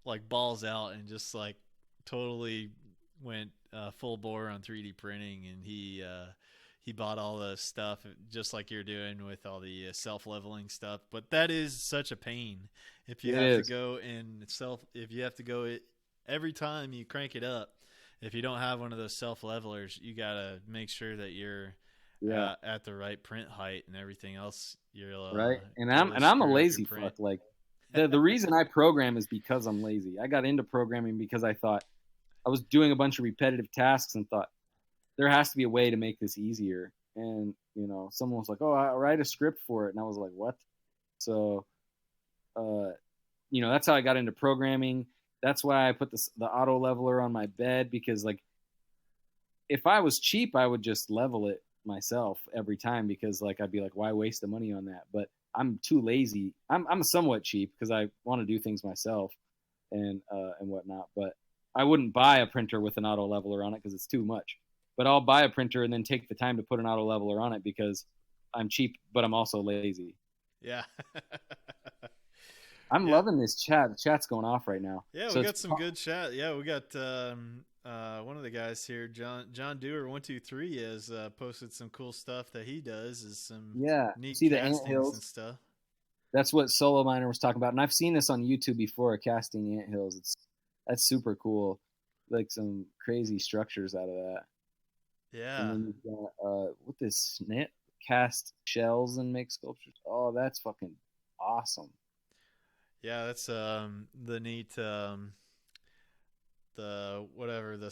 like balls out and just like totally went full bore on 3D printing, and he bought all the stuff just like you're doing with all the self-leveling stuff. But that is such a pain if you have to go every time you crank it up. If you don't have one of those self-levelers, you gotta make sure that you're at the right print height and everything else. You're right, and I'm a lazy fuck. Like the reason I program is because I'm lazy. I got into programming because I thought I was doing a bunch of repetitive tasks and thought there has to be a way to make this easier. And someone was like, "Oh, I'll write a script for it," and I was like, "What?" So, that's how I got into programming. That's why I put the auto leveler on my bed, because like if I was cheap, I would just level it myself every time, because like I'd be like, why waste the money on that? But I'm too lazy. I'm somewhat cheap because I want to do things myself and whatnot. But I wouldn't buy a printer with an auto leveler on it because it's too much. But I'll buy a printer and then take the time to put an auto leveler on it because I'm cheap, but I'm also lazy. Yeah. I'm Yeah. loving this chat. The chat's going off right now. Yeah, So we got it's some good chat. Yeah, we got one of the guys here, John Dewar 123 has posted some cool stuff that he does. Is some Yeah. neat See the castings anthills? and stuff. That's what Solo Miner was talking about, and I've seen this on YouTube before. Casting anthills. That's super cool. Like some crazy structures out of that. Yeah. And then you've got with this snit cast shells and make sculptures. Oh, that's fucking awesome. Yeah, that's the neat the whatever the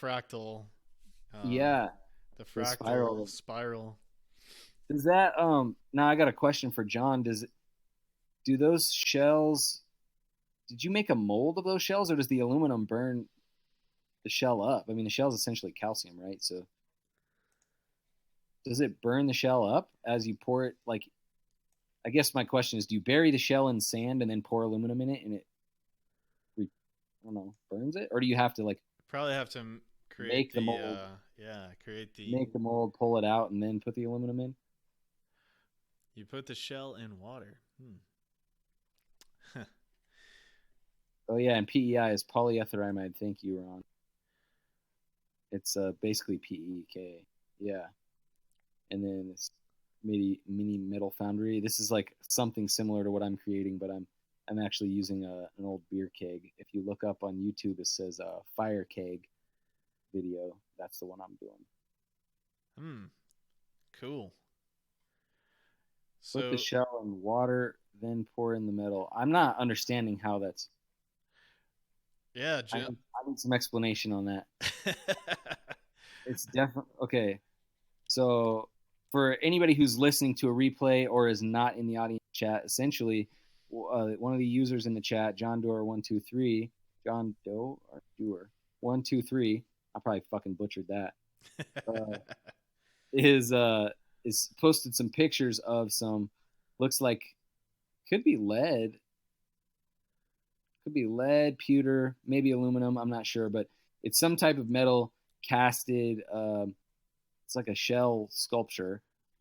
fractal Yeah, the the fractal spiral. spiral. Does that now I got a question for John. Do those shells, did you make a mold of those shells or does the aluminum burn the shell up? I mean, the shell is essentially calcium, right? So does it burn the shell up as you pour it? Like, I guess my question is, do you bury the shell in sand and then pour aluminum in it and it, I don't know, burns it? Or do you have to like Probably have to create Make the the mold. create the make the mold, pull it out, and then put the aluminum in? you put the shell in water. Oh yeah, and PEI is polyethylamide. Thank you, Ron. It's basically PEK. Yeah, and then this mini metal foundry. This is like something similar to what I'm creating, but I'm actually using an old beer keg. If you look up on YouTube, it says fire keg video. That's the one I'm doing. Cool. Put So the shell in water, then pour in the metal. I'm not understanding how that's. yeah, I Jim. need some explanation on that. It's definitely okay. So, for anybody who's listening to a replay or is not in the audience chat, essentially, one of the users in the chat, John Doe 123, John Doe or Doer 123, I probably fucking butchered that. Is posted some pictures of some, looks like could be lead, pewter, maybe aluminum. I'm not sure, but it's some type of metal casted. It's like a shell sculpture.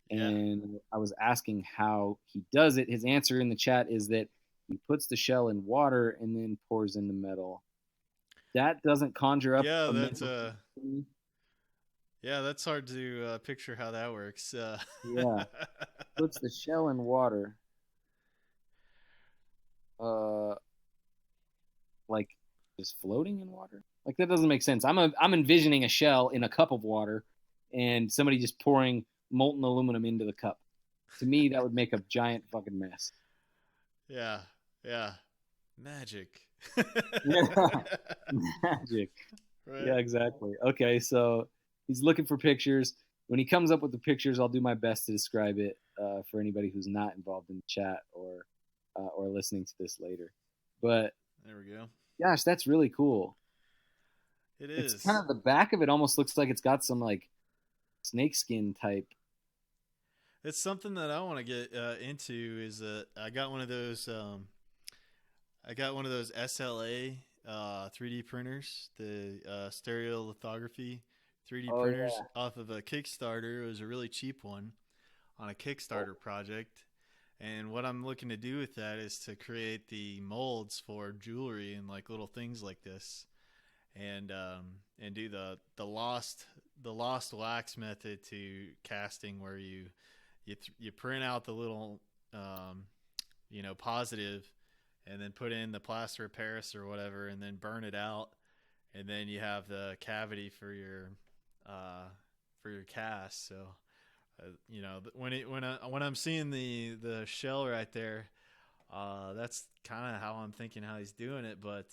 And I was asking how he does it. His answer in the chat is that he puts the shell in water and then pours in the metal. That doesn't conjure up. Yeah, a that's metal. yeah, that's hard to picture how that works. Yeah, puts the shell in water. Like just floating in water. Like that doesn't make sense. I'm envisioning a shell in a cup of water, and somebody just pouring molten aluminum into the cup. To me, that would make a giant fucking mess. Yeah, magic. Magic. Right. Yeah, exactly. Okay, so he's looking for pictures. When he comes up with the pictures, I'll do my best to describe it for anybody who's not involved in the chat or listening to this later. But There we go. gosh, that's really cool. It is. It's kind of the back of it almost looks like it's got some like snakeskin type. It's something that I want to get into. Is I got one of those. I got one of those SLA 3D printers, the stereolithography 3D printers off of a Kickstarter. It was a really cheap one on a Kickstarter project. And what I'm looking to do with that is to create the molds for jewelry and like little things like this, and do the lost wax method to casting, where you print out the little positive, and then put in the plaster of Paris or whatever, and then burn it out, and then you have the cavity for your cast. So. When I'm seeing the shell right there, that's kind of how I'm thinking how he's doing it. But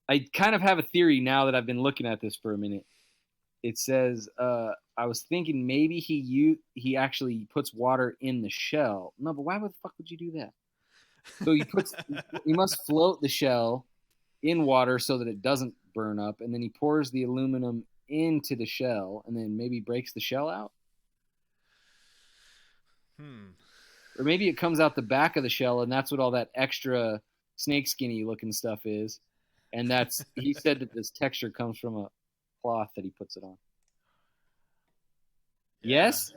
I kind of have a theory now that I've been looking at this for a minute. It says I was thinking maybe he actually puts water in the shell. No, but why the fuck would you do that? So he must float the shell in water so that it doesn't burn up, and then he pours the aluminum into the shell and then maybe breaks the shell out. Or maybe it comes out the back of the shell, and that's what all that extra snake skinny looking stuff is. And he said that this texture comes from a cloth that he puts it on. Yeah. Yes.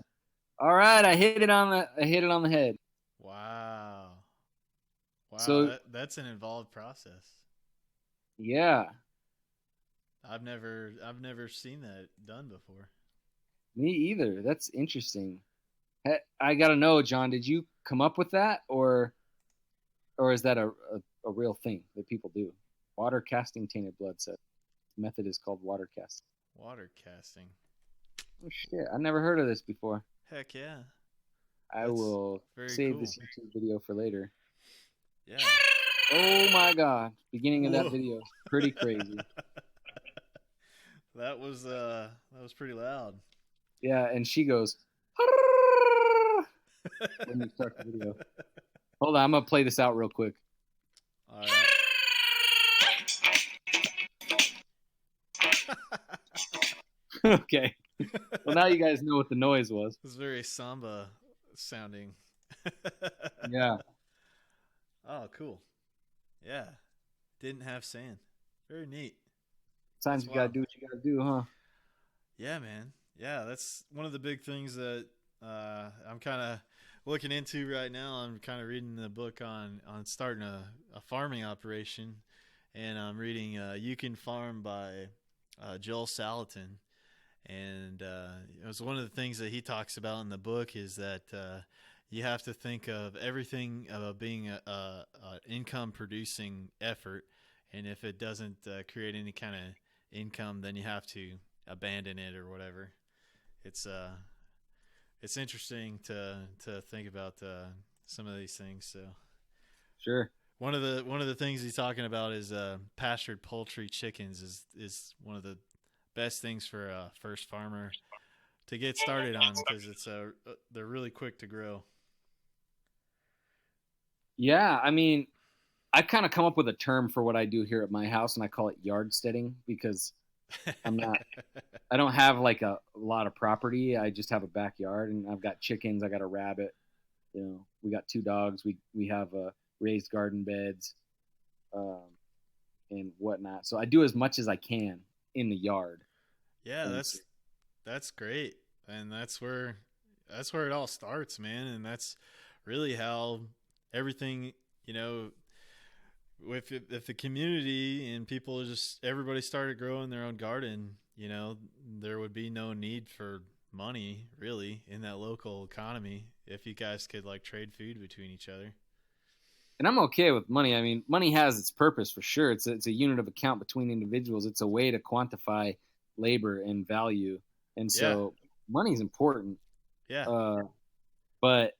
All right, I hit it on the head. Wow. So that's an involved process. Yeah, I've never seen that done before. me either. That's interesting. I gotta know, John. Did you come up with that, or is that a real thing that people do? Water casting tainted blood. The method is called water casting. Water casting. Oh shit! I never heard of this before. Heck yeah. I That's will very save cool. this YouTube video for later. Yeah. Oh my god! Beginning of that Whoa. video, pretty crazy. That was pretty loud. Yeah, and she goes when you start the video. Hold on, I'm gonna play this out real quick. All right. Okay. Well, now you guys know what the noise was. It's very samba sounding. Yeah. Oh, cool. Yeah. Didn't have sand. Very neat. Sometimes you gotta do what you gotta do, huh? Yeah, man. Yeah, that's one of the big things that I'm kind of looking into right now. I'm kind of reading the book on starting a farming operation, and I'm reading You Can Farm by Joel Salatin. And it was one of the things that he talks about in the book is that you have to think of everything being a income producing effort, and if it doesn't create any kind of income, then you have to abandon it or whatever. It's interesting to think about some of these things. So Sure. one of the things he's talking about is pastured poultry chickens is one of the best things for a first farmer to get started on, because they're really quick to grow. Yeah, I mean, I kind of come up with a term for what I do here at my house, and I call it yard steading, because I don't have like a lot of property. I just have a backyard, and I've got chickens. I got a rabbit. You know, we got 2 dogs. We have raised garden beds, and whatnot. So I do as much as I can in the yard. Yeah, that's great, and that's where it all starts, man. And that's really how everything, if the community and people everybody started growing their own garden, there would be no need for money really in that local economy if you guys could like trade food between each other. And I'm okay with money. I mean, money has its purpose for sure. It's a unit of account between individuals. It's a way to quantify labor and value. And so money's important. Yeah. But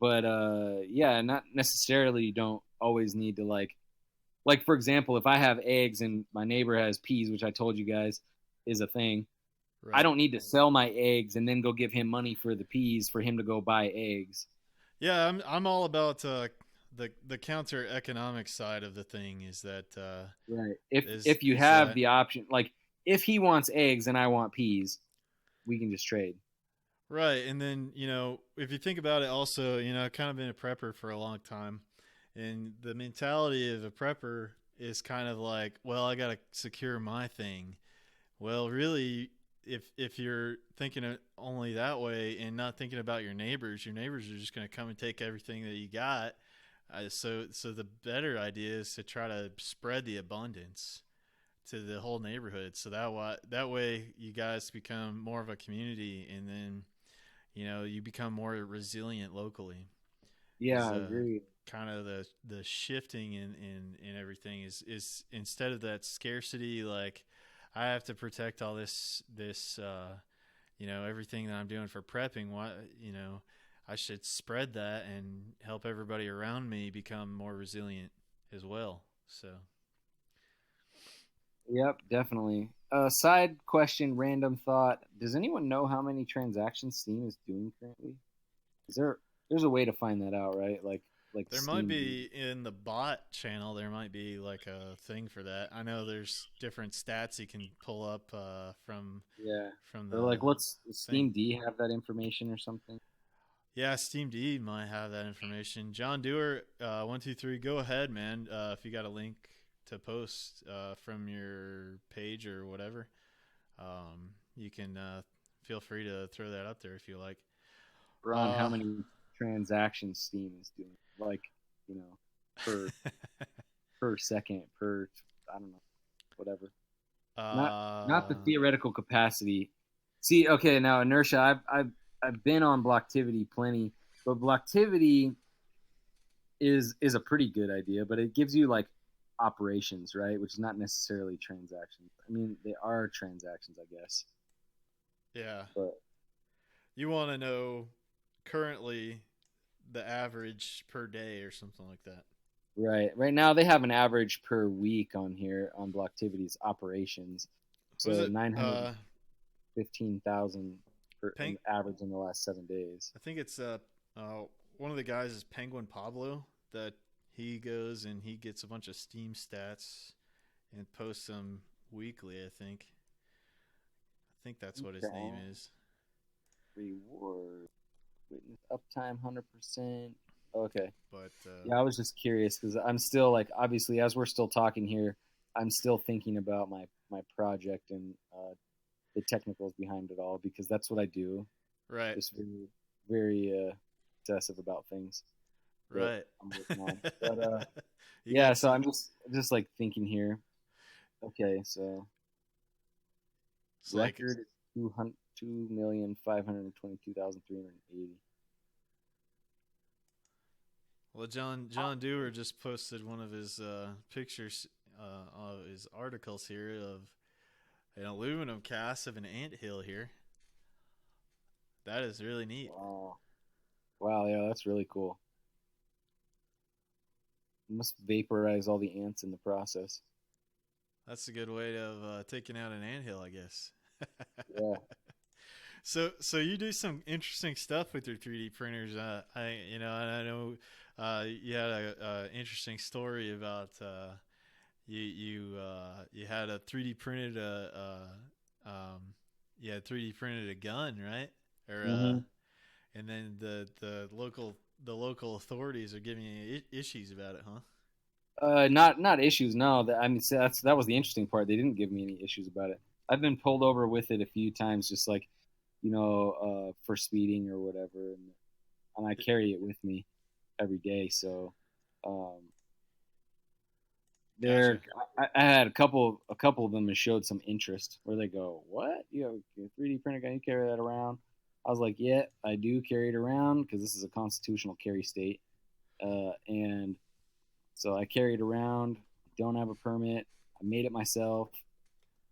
not necessarily. You don't always need to like for example, if I have eggs and my neighbor has peas, which I told you guys is a thing, Right. I don't need to sell my eggs and then go give him money for the peas for him to go buy eggs. Yeah, I'm all about the counter economic side of the thing. Is that right? If you have the option, like if he wants eggs and I want peas, we can just trade. Right, and then if you think about it, also I've kind of been a prepper for a long time, and the mentality of a prepper is kind of like, well, I got to secure my thing. Well, really, if you're thinking only that way and not thinking about your neighbors are just going to come and take everything that you got. So the better idea is to try to spread the abundance to the whole neighborhood. So that way you guys become more of a community, and then you become more resilient locally. Yeah, I agree. Kind of the shifting in everything is instead of that scarcity, like I have to protect all this everything that I'm doing for prepping. I should spread that and help everybody around me become more resilient as well. So. Yep, definitely. Side question, random thought. Does anyone know how many transactions Steem is doing currently? There's a way to find that out, right? Like there Steem might be in the bot channel. There might be like a thing for that. I know there's different stats you can pull up from the or like what's Steam? Do you have that information or something? Yeah, Steam D might have that information. John Doer, 123, go ahead, man. If you got a link to post from your page or whatever, you can feel free to throw that up there if you like. Ron, how many transactions Steam is doing? Like, you know, per second, per, I don't know, whatever. Not the theoretical capacity. See, okay, now inertia. I've been on Blocktivity plenty, but Blocktivity is a pretty good idea, but it gives you like operations, right? Which is not necessarily transactions. I mean, they are transactions, I guess. Yeah. But You want to know currently the average per day or something like that. right now they have an average per week on here on Blocktivity's operations. So Was it 915,000 per Peng- average in the last 7 days. I think it's one of the guys is Penguin Pablo that he goes and he gets a bunch of Steam stats and posts them weekly, I think. I think that's what his name is. Reward witness uptime 100%. Okay. But Yeah, I was just curious because I'm still like, obviously, as we're still talking here, I'm still thinking about my project and the technicals behind it all because that's what I do. right. Just very, very obsessive about things. that Right. I'm working on. But You yeah, got so some- I'm just like thinking here. Okay, so it's like record is 2,522,380. well, John Dewar just posted one of his pictures of his articles here of an aluminum cast of an anthill here. That is really neat. Wow, yeah, that's really cool. You must vaporize all the ants in the process. That's a good way of taking out an anthill, I guess. Yeah. So you do some interesting stuff with your 3D printers. I know you had a interesting story about you had a 3D printed you had 3D printed a gun, right? Or and then the local authorities are giving you issues about it, huh? Not issues. No, I mean that was the interesting part. They didn't give me any issues about it. I've been pulled over with it a few times, just like for speeding or whatever, and I carry it with me every day. So, Gotcha. I had a couple of them that showed some interest where they go, "What? You have a 3D printer gun? You carry that around?" I was like, "Yeah, I do carry it around because this is a constitutional carry state, and so I carry it around. Don't have a permit. I made it myself.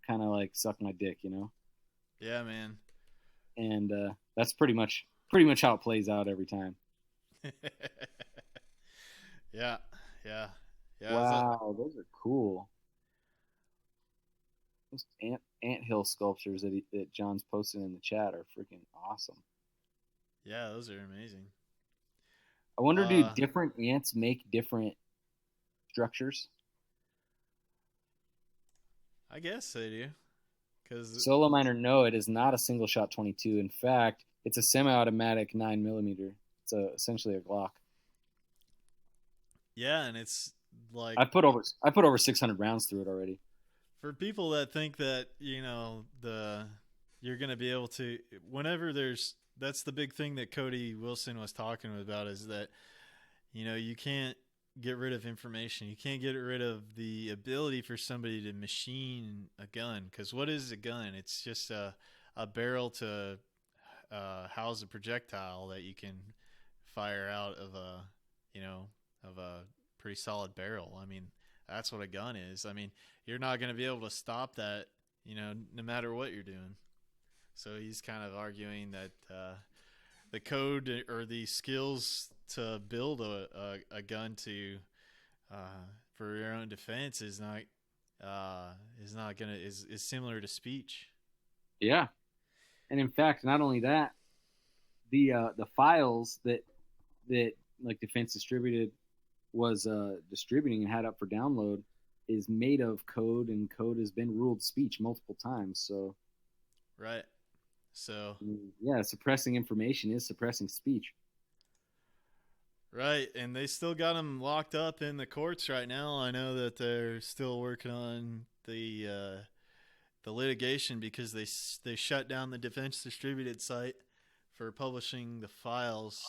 Kind of like suck my dick, you know." Yeah, man. And that's pretty much how it plays out every time. Yeah. Wow, those are cool. Those anthill sculptures that John's posted in the chat are freaking awesome. Yeah, those are amazing. I wonder, do different ants make different structures? I guess they do. Solo Miner, no, it is not a single shot 22. In fact, it's a semi-automatic 9mm. It's essentially a Glock. Yeah, and it's like I put over 600 rounds through it already. For people that think that you're gonna be able to whenever that's the big thing that Cody Wilson was talking about is that you can't get rid of information. You can't get rid of the ability for somebody to machine a gun. Because what is a gun? It's just a barrel to house a projectile that you can fire out of a pretty solid barrel. I mean, that's what a gun is. I mean, you're not going to be able to stop that, no matter what you're doing. So he's kind of arguing that the code or the skills to build a gun for your own defense is similar to speech. Yeah, and in fact, not only that, the files that like Defense Distributed was distributing and had up for download is made of code, and code has been ruled speech multiple times. So, right. So yeah, suppressing information is suppressing speech. Right, and they still got him locked up in the courts right now. I know that they're still working on the litigation because they shut down the Defense Distributed site for publishing the files.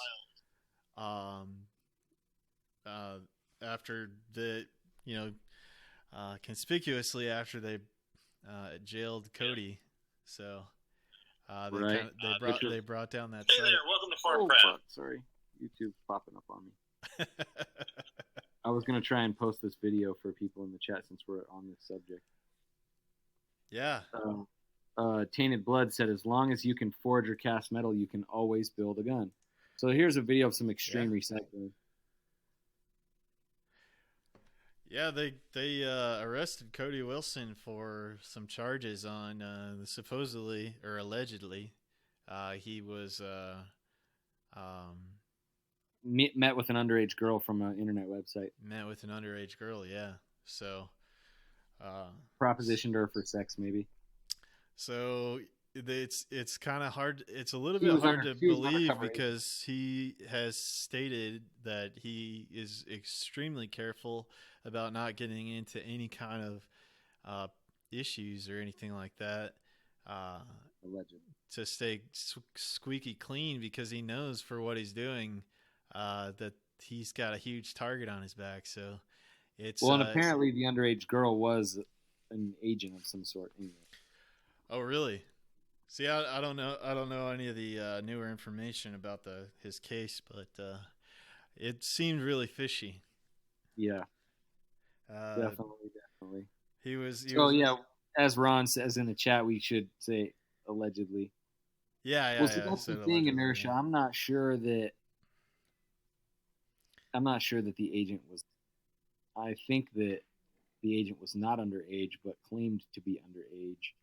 Um, After the conspicuously after they jailed Cody, so they Right. kind of they brought down that Hey site. there, welcome to Farm Oh, Craft. fuck. Sorry. YouTube's popping up on me. I was going to try and post this video for people in the chat since we're on this subject. Yeah. Tainted Blood said, as long as you can forge or cast metal, you can always build a gun. So here's a video of some extreme recycling. Yeah, they arrested Cody Wilson for some charges on supposedly or allegedly he was Met with an underage girl from an internet website. met with an underage girl. Yeah, so Propositioned her for sex, maybe. so it's kind of hard. It's a little He bit was hard under- to he was believe undercover because he has stated that he is extremely careful about not getting into any kind of issues or anything like that. Allegedly. To stay squeaky clean because he knows for what he's doing that he's got a huge target on his back. So it's Well, and apparently the underage girl was an agent of some sort. Anyway. Oh, really? See, I don't know any of the newer information about his case, but it seemed really fishy. Yeah, Uh, definitely. He was. Yeah, as Ron says in the chat, we should say allegedly. Yeah. Well, so that's the thing, Inertia. Yeah. I'm not sure that the agent was. I think that the agent was not underage, but claimed to be underage,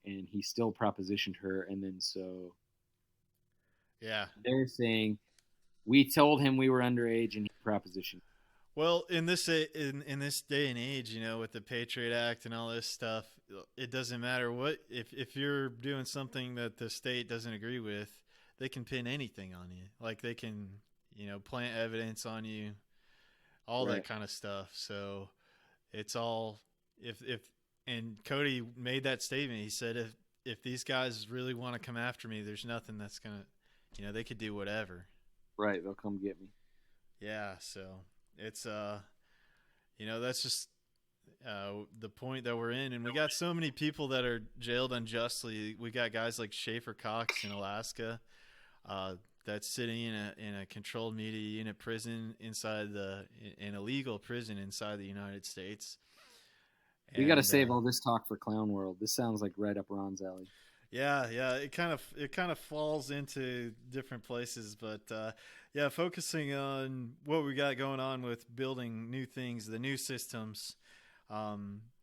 and he still propositioned her. And then so, Yeah. they're saying we told him we were underage, and he propositioned. Well, in this day and age, with the Patriot Act and all this stuff, it doesn't matter what if you're doing something that the state doesn't agree with, they can pin anything on you. Like they can, plant evidence on you, all that kind of stuff. So it's all if and Cody made that statement. He said if these guys really want to come after me, there's nothing that's gonna, they could do whatever. Right, they'll come get me. Yeah, so it's that's just the point that we're in, and we got so many people that are jailed unjustly. We got guys like Schaefer Cox in Alaska, that's sitting in a controlled media unit prison inside an illegal prison inside the United States. We got to save all this talk for Clown World. This sounds like right up Ron's alley. Yeah, it kind of falls into different places, but focusing on what we got going on with building new things, the new systems.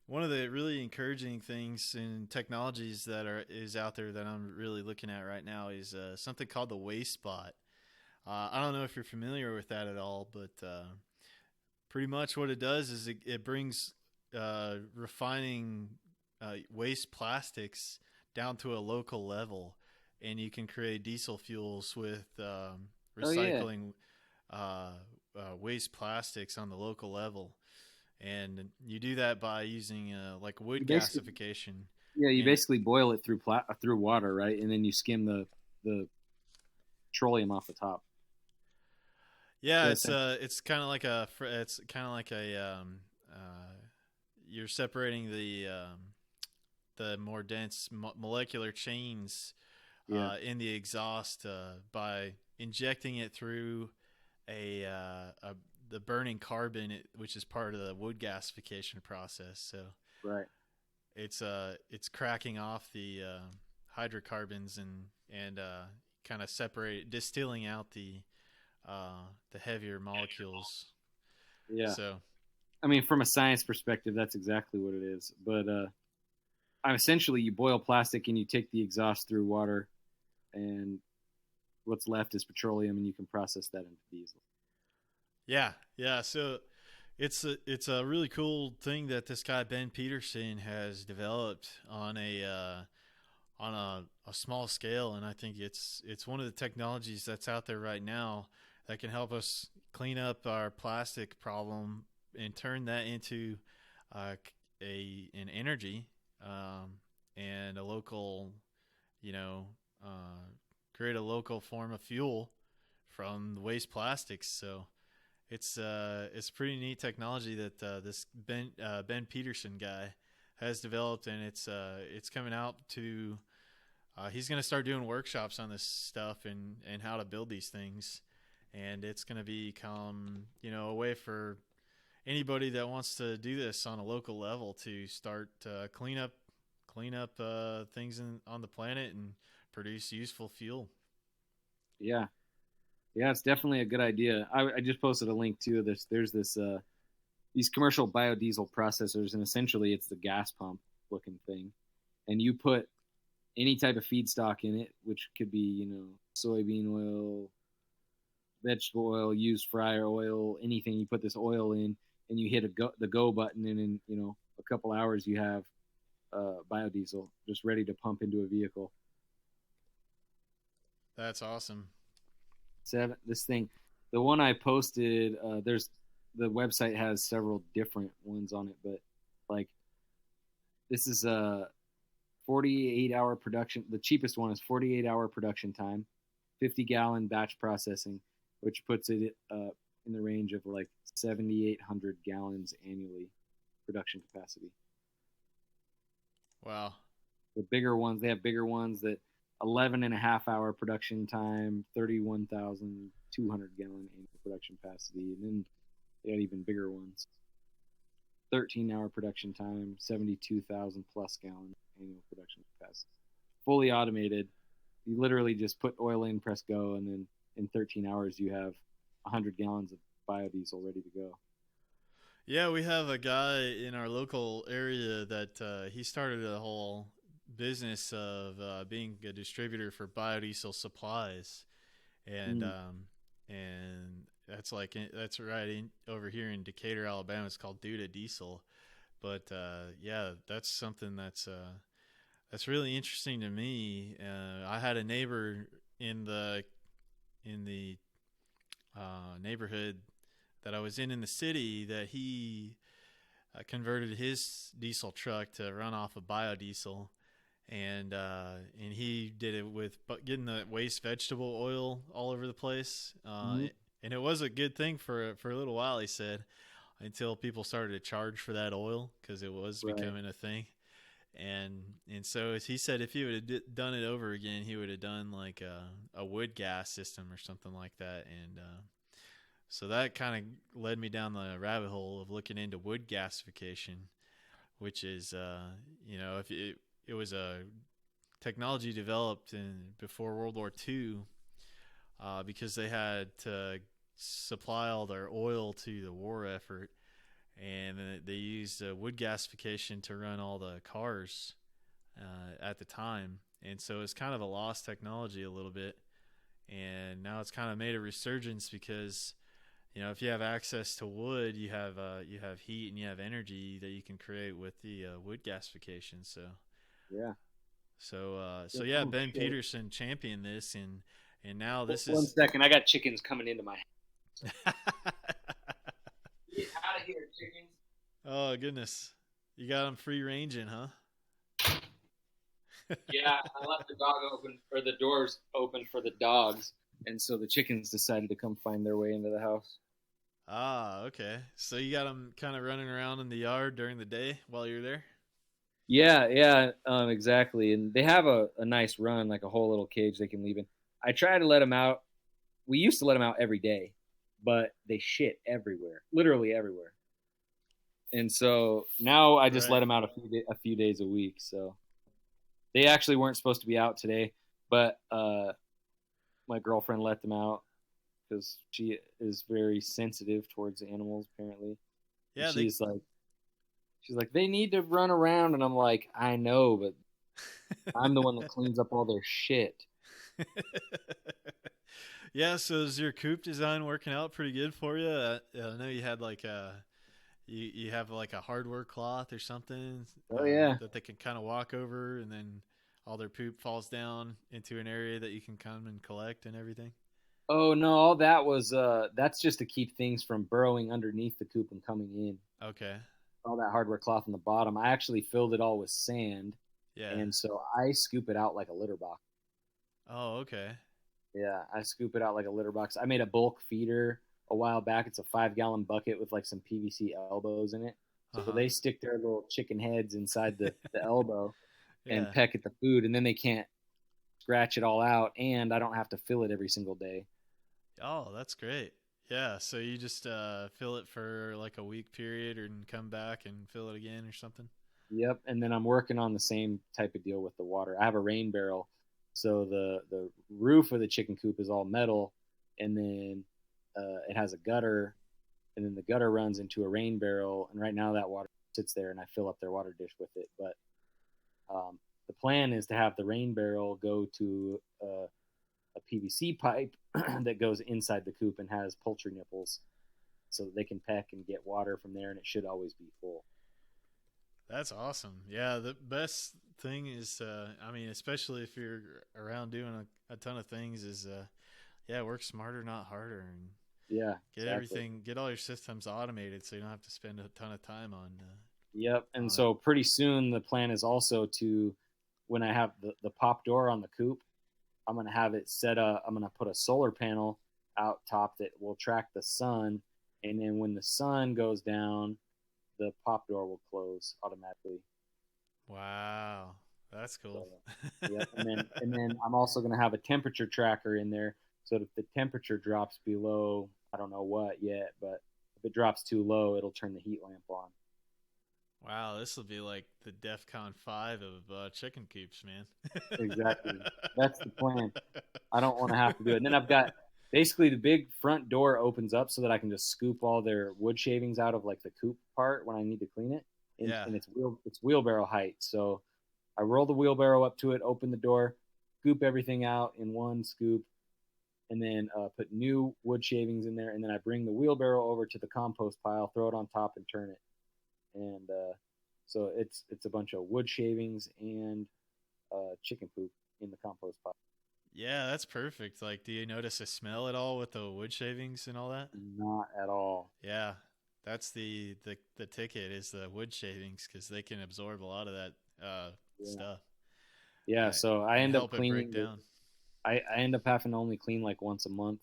One of the really encouraging things in technologies that is out there that I'm really looking at right now is something called the waste spot. I don't know if you're familiar with that at all, but pretty much what it does is it brings refining waste plastics down to a local level, and you can create diesel fuels with recycling waste plastics on the local level, and you do that by using like wood gasification. Yeah, you basically boil it through water, right, and then you skim the petroleum off the top. Yeah, it's kind of like you're separating the more dense molecular chains in the exhaust by injecting it through the burning carbon, which is part of the wood gasification process. So right, it's cracking off the hydrocarbons and kind of distilling out the heavier molecules. Yeah. So, I mean, from a science perspective, that's exactly what it is. But essentially, you boil plastic and you take the exhaust through water, and what's left is petroleum, and you can process that into diesel. Yeah. So it's a really cool thing that this guy Ben Peterson has developed on a small scale, and I think it's one of the technologies that's out there right now that can help us clean up our plastic problem and turn that into an energy, and a local, you know, create a local form of fuel from the waste plastics. So it's pretty neat technology that this Ben Peterson guy has developed, and it's coming out to. He's going to start doing workshops on this stuff and how to build these things, and it's going to become a way for anybody that wants to do this on a local level to start clean up things on the planet and produce useful fuel. Yeah. Yeah, it's definitely a good idea. I just posted a link to this. There's this these commercial biodiesel processors, and essentially it's the gas pump looking thing, and you put any type of feedstock in it, which could be soybean oil, vegetable oil, used fryer oil, anything. You put this oil in, and you hit the go button, and in a couple hours you have biodiesel just ready to pump into a vehicle. That's awesome. This thing, the one I posted, there's the website has several different ones on it, but like this is a 48-hour production. The cheapest one is 48-hour production time, 50-gallon batch processing, which puts it in the range of like 7,800 gallons annually production capacity. Wow. The bigger ones, they have bigger ones that 11.5-hour production time, 31,200 gallon annual production capacity, and then they got even bigger ones. 13-hour production time, 72,000 plus gallon annual production capacity. Fully automated. You literally just put oil in, press go, and then in 13 hours you have 100 gallons of biodiesel ready to go. Yeah, we have a guy in our local area that he started a whole business of being a distributor for biodiesel supplies, and that's right over here in Decatur, Alabama. It's called Duda Diesel, but yeah, that's something that's really interesting to me. I had a neighbor in the neighborhood that I was in the city that he converted his diesel truck to run off of biodiesel, and he did it with getting the waste vegetable oil all over the place, and it was a good thing for a little while, he said, until people started to charge for that oil because it was becoming a thing. And so he said if he would have done it over again, he would have done like a wood gas system or something like that. And so that kind of led me down the rabbit hole of looking into wood gasification, which is if it was a technology developed before World War II, because they had to supply all their oil to the war effort, and they used wood gasification to run all the cars at the time. And so it's kind of a lost technology a little bit, and now it's kind of made a resurgence because if you have access to wood, you have heat and you have energy that you can create with the wood gasification. So yeah, Ben Peterson championed this, and now this is. 1 second, I got chickens coming into my house. Get out of here, chickens. Oh, goodness. You got them free ranging, huh? Yeah, I left the doors open for the dogs, and so the chickens decided to come find their way into the house. Ah, okay. So you got them kind of running around in the yard during the day while you're there? Yeah, exactly. And they have a nice run, like a whole little cage they can leave in. I try to let them out. We used to let them out every day, but they shit everywhere, literally everywhere. And so now I just let them out a few days a week. So they actually weren't supposed to be out today, but my girlfriend let them out because she is very sensitive towards animals, apparently. Yeah, she's like, they need to run around, and I'm like, I know, but I'm the one that cleans up all their shit. Yeah, so is your coop design working out pretty good for you? I know you had like you have like a hardware cloth or something. Oh yeah, that they can kind of walk over, and then all their poop falls down into an area that you can come and collect and everything. Oh no, all that was that's just to keep things from burrowing underneath the coop and coming in. Okay. All that hardware cloth on the bottom. I actually filled it all with sand, Yeah. and so I scoop it out like a litter box. Oh, okay. Yeah, I scoop it out like a litter box. I made a bulk feeder a while back. It's a 5 gallon bucket with like some PVC elbows in it. So Uh-huh. they stick their little chicken heads inside the elbow and Yeah. peck at the food, and then they can't scratch it all out, and I don't have to fill it every single day. Oh, that's great. Yeah, so you just fill it for like a week period and come back and fill it again or something? Yep, and then I'm working on the same type of deal with the water. I have a rain barrel, so the roof of the chicken coop is all metal, and then it has a gutter, and then the gutter runs into a rain barrel. And right now that water sits there, and I fill up their water dish with it. But the plan is to have the rain barrel go to a PVC pipe that goes inside the coop and has poultry nipples, so that they can peck and get water from there, and it should always be full. That's awesome. Yeah, the best thing is, I mean, especially if you're around doing a ton of things, is yeah, work smarter, not harder, and Yeah, get exactly. get all your systems automated, so you don't have to spend a ton of time Yep. And on it. so pretty soon the plan is also to, when I have the pop door on the coop, I'm going to have it set up. I'm going to put a solar panel out top that will track the sun. And then when the sun goes down, the pop door will close automatically. Wow, that's So, cool. yep. And then I'm also going to have a temperature tracker in there. So that if the temperature drops below, I don't know what yet, but if it drops too low, it'll turn the heat lamp on. Wow, this will be like the DEF CON 5 of chicken coops, man. Exactly. That's the plan. I don't want to have to do it. And then I've got basically the big front door opens up so that I can just scoop all their wood shavings out of like the coop part when I need to clean it. Yeah. And it's wheelbarrow height. So I roll the wheelbarrow up to it, open the door, scoop everything out in one scoop, and then put new wood shavings in there. And then I bring the wheelbarrow over to the compost pile, throw it on top, and turn it. And so it's a bunch of wood shavings and chicken poop in the compost pile. Yeah, that's perfect. Like, do you notice a smell at all with the wood shavings and all that? Not at all. Yeah, that's the ticket is the wood shavings because they can absorb a lot of that Yeah. stuff Yeah, uh, so I and end up help it break cleaning. down. I end up having to only clean like once a month.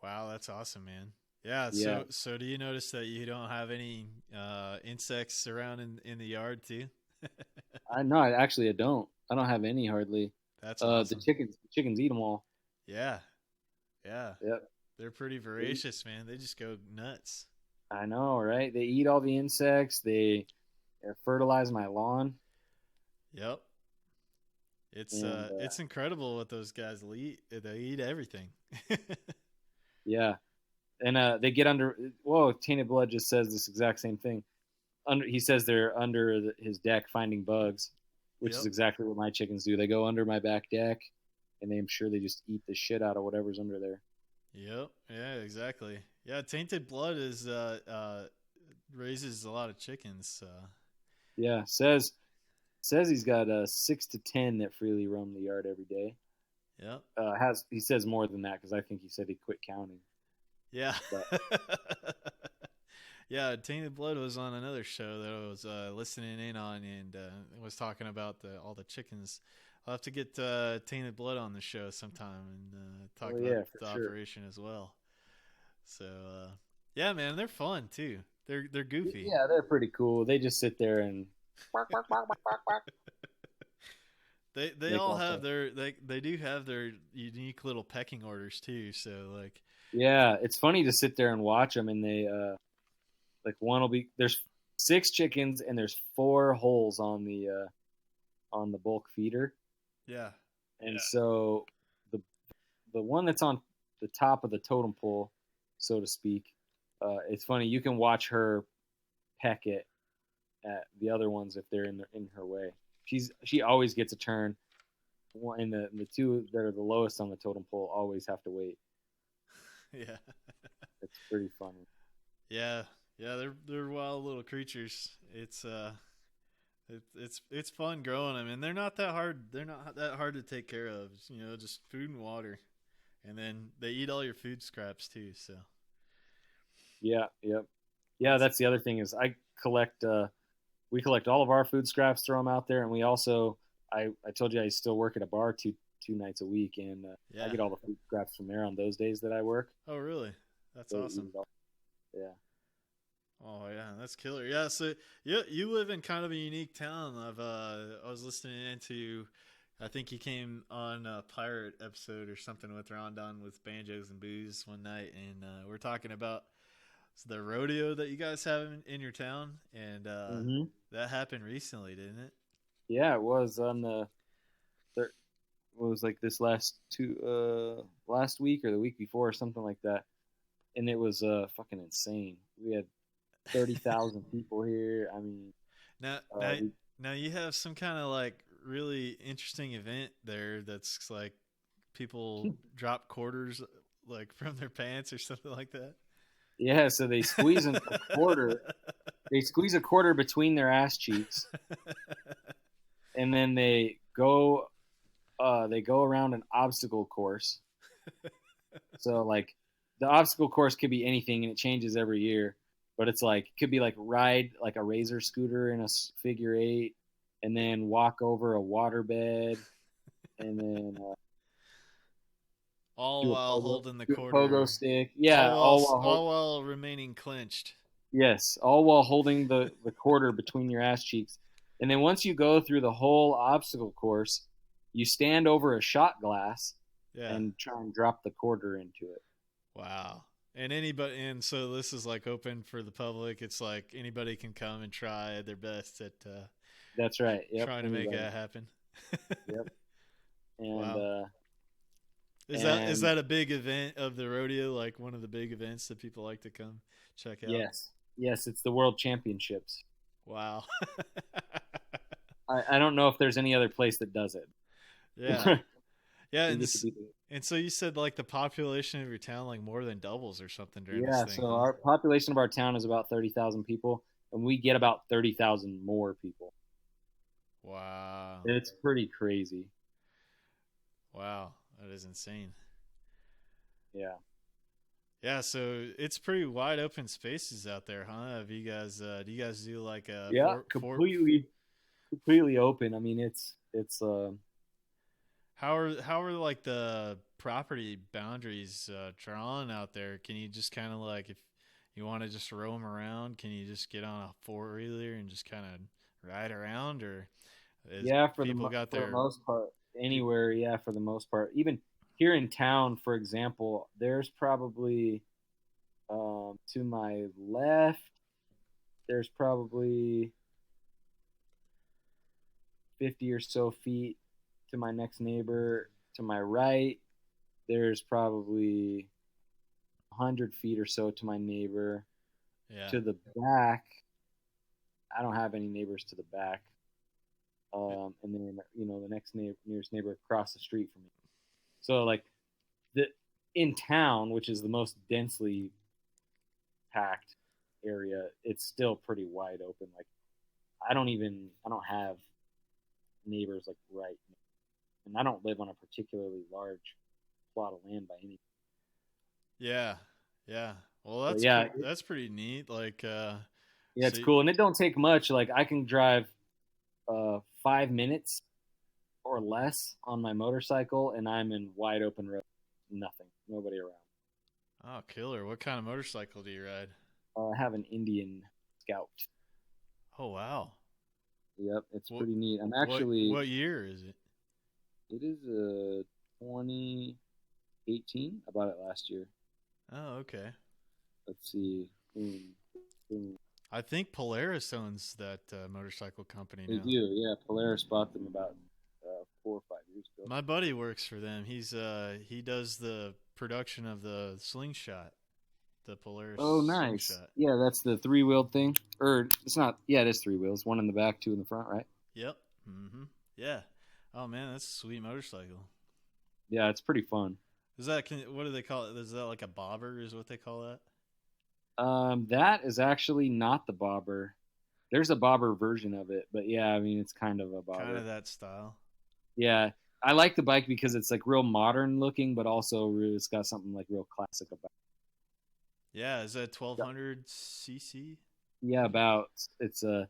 Wow, that's awesome, man. Yeah, Yeah, so do you notice that you don't have any insects around in the yard too? I know. I don't. I don't have any hardly. That's The awesome. chickens eat them all. Yeah, yeah, Yep. they're pretty They, voracious, man. They just go nuts. I know, right? They eat all the insects. They fertilize my lawn, Yep. and It's incredible what those guys will eat. They eat everything. yeah, and they get under. Whoa, Tainted Blood just says this exact same thing. He says they're under his deck finding bugs, which is Yep. exactly what my chickens do. They go under my back deck, and I'm sure they just eat the shit out of whatever's under there. Yep. Yeah, exactly. Yeah, tainted blood is raises a lot of chickens. Yeah, says he's got 6 to 10 that freely roam the yard every day. Yep. Has he says more than that because I think he said he quit counting. Yeah. But Yeah, Tainted Blood was on another show that I was listening in on and was talking about all the chickens. I'll have to get Tainted Blood on the show sometime and talk oh about yeah, for the sure. operation as well. So yeah, man, they're fun too. They're goofy. Yeah, they're pretty cool. They just sit there and They make all all have kinds. they do have their unique little pecking orders too. So like Yeah, it's funny to sit there and watch them, and they like one will be there's 6 chickens and there's 4 holes on the bulk feeder, yeah, and so the the one that's on the top of the totem pole, so to speak, it's funny. You can watch her peck it at the other ones if they're in her way. She always gets a turn. And the two that are the lowest on the totem pole always have to wait. yeah, It's pretty funny. yeah, yeah. They're wild little creatures. It's fun growing them, and they're not that hard. They're not that hard to take care of. You know, just food and water, and then they eat all your food scraps too. So Yeah, yep. Yeah, that's the other thing is I collect. We collect all of our food scraps, throw them out there, and we also. I told you I still work at a bar two nights a week, and I yeah. get all the food scraps from there on those days that I work. Oh, really? That's So we awesome. eat it all. Yeah. Oh yeah, that's killer. Yeah, so you live in kind of a unique town. I was listening into, I think you came on a pirate episode or something with Rondon with banjos and booze one night, and we're talking about the rodeo that you guys have in your town, and Hmm. that happened recently, didn't it? Yeah, it was on the. It was like this last week or the week before or something like that, and it was fucking insane. We had 30,000 people here. I mean, Now, uh, now, we, now you have some kind of like really interesting event there. That's like people drop quarters like from their pants or something like that. yeah. So they squeeze a quarter. They squeeze a quarter between their ass cheeks, and then they go. They go around an obstacle course. So like, the obstacle course could be anything, and it changes every year. But it's like it could be like ride like a razor scooter in a figure eight, and then walk over a waterbed, and then All do a while holding the do a pogo quarter. stick. Yeah, All while remaining clenched. yes, all while holding the quarter between your ass cheeks. And then once you go through the whole obstacle course, you stand over a shot glass Yeah. and try and drop the quarter into it. Wow. And so this is like open for the public. It's like anybody can come and try their best at That's right. Yep. trying to make anybody. that happen. Yep. And Wow. Is and that a big event of the rodeo? Like one of the big events that people like to come check out? yes, it's the World Championships. Wow. I don't know if there's any other place that does it. Yeah. Yeah, You and get to be the- and so you said like the population of your town like more than doubles or something during yeah. this thing. So huh? our population of our town is about 30,000 people, and we get about 30,000 more people. Wow. It's pretty crazy. Wow. That is insane. Yeah. Yeah, so it's pretty wide open spaces out there, huh? Have you guys do you guys do like a Yeah, completely open. I mean, it's how are like the property boundaries drawn out there? Can you just kind of like if you want to just roam around, can you just get on a four-wheeler and just kind of ride around, or is yeah people got for the their most part anywhere. Yeah, for the most part, even here in town, for example, there's probably to my left, there's probably 50 or so feet to my next neighbor. To my right, there's probably 100 feet or so to my neighbor. yeah To the back, I don't have any neighbors to the back. And then the nearest neighbor across the street from me. So like the in town, which is the most densely packed area, it's still pretty wide open. Like I don't have neighbors like right now. And I don't live on a particularly large plot of land by any. yeah yeah. Well, So yeah, that's pretty neat. Like yeah, so it's cool, and it don't take much. Like I can drive 5 minutes or less on my motorcycle, and I'm in wide open road. Nothing, nobody around. oh, killer. What kind of motorcycle do you ride? I have an Indian Scout. Oh, wow. Yep, it's What- pretty neat. I'm actually. What year is it? It is 2018. I bought it last year. Oh, okay. Let's see. Boom. I think Polaris owns that motorcycle company They now. do, yeah. Polaris bought them about 4 or 5 years ago. My buddy works for them. He does the production of the slingshot, the Polaris. Oh, nice. slingshot. Yeah, that's the 3-wheeled thing. Or it's not. Yeah, it is 3 wheels. One in the back, 2 in the front, right? Yep. Yeah. Oh man, that's a sweet motorcycle. Yeah, it's pretty fun. What do they call it? Is that like a bobber? Is what they call that? That is actually not the bobber. There's a bobber version of it, but yeah, I mean it's kind of a bobber. Kind of that style. Yeah, I like the bike because it's like real modern looking, but also it's got something like real classic about Yeah, is that 1200 cc? it. Yeah, about it's a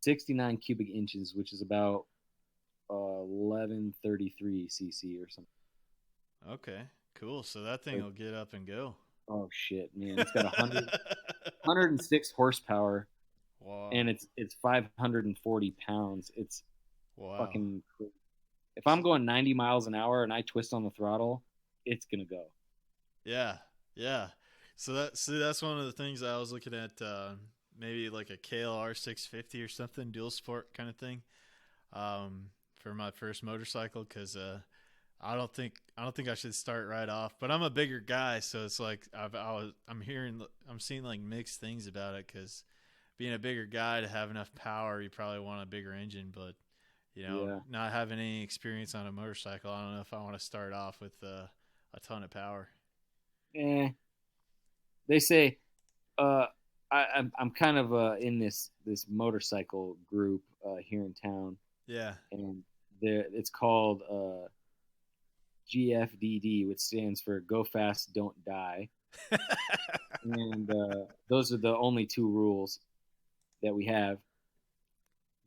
69 cubic inches, which is about 1133 cc or something. Okay, cool. So that thing will get up and go. Oh shit, man! It's got 106 horsepower, Wow. and it's 540 pounds. It's Wow. fucking. If I'm going 90 miles an hour and I twist on the throttle, it's gonna go. Yeah, yeah. So that's one of the things I was looking at. Maybe like a KLR 650 or something, dual sport kind of thing, for my first motorcycle. Because I don't think I should start right off. But I'm a bigger guy, so it's like I'm seeing like mixed things about it. Because being a bigger guy to have enough power, you probably want a bigger engine. But Yeah. not having any experience on a motorcycle, I don't know if I want to start off with a ton of power. Eh. They say uh, I'm kind of in this motorcycle group here in town, Yeah. and it's called GFDD, which stands for Go Fast, Don't Die, and those are the only two rules that we have.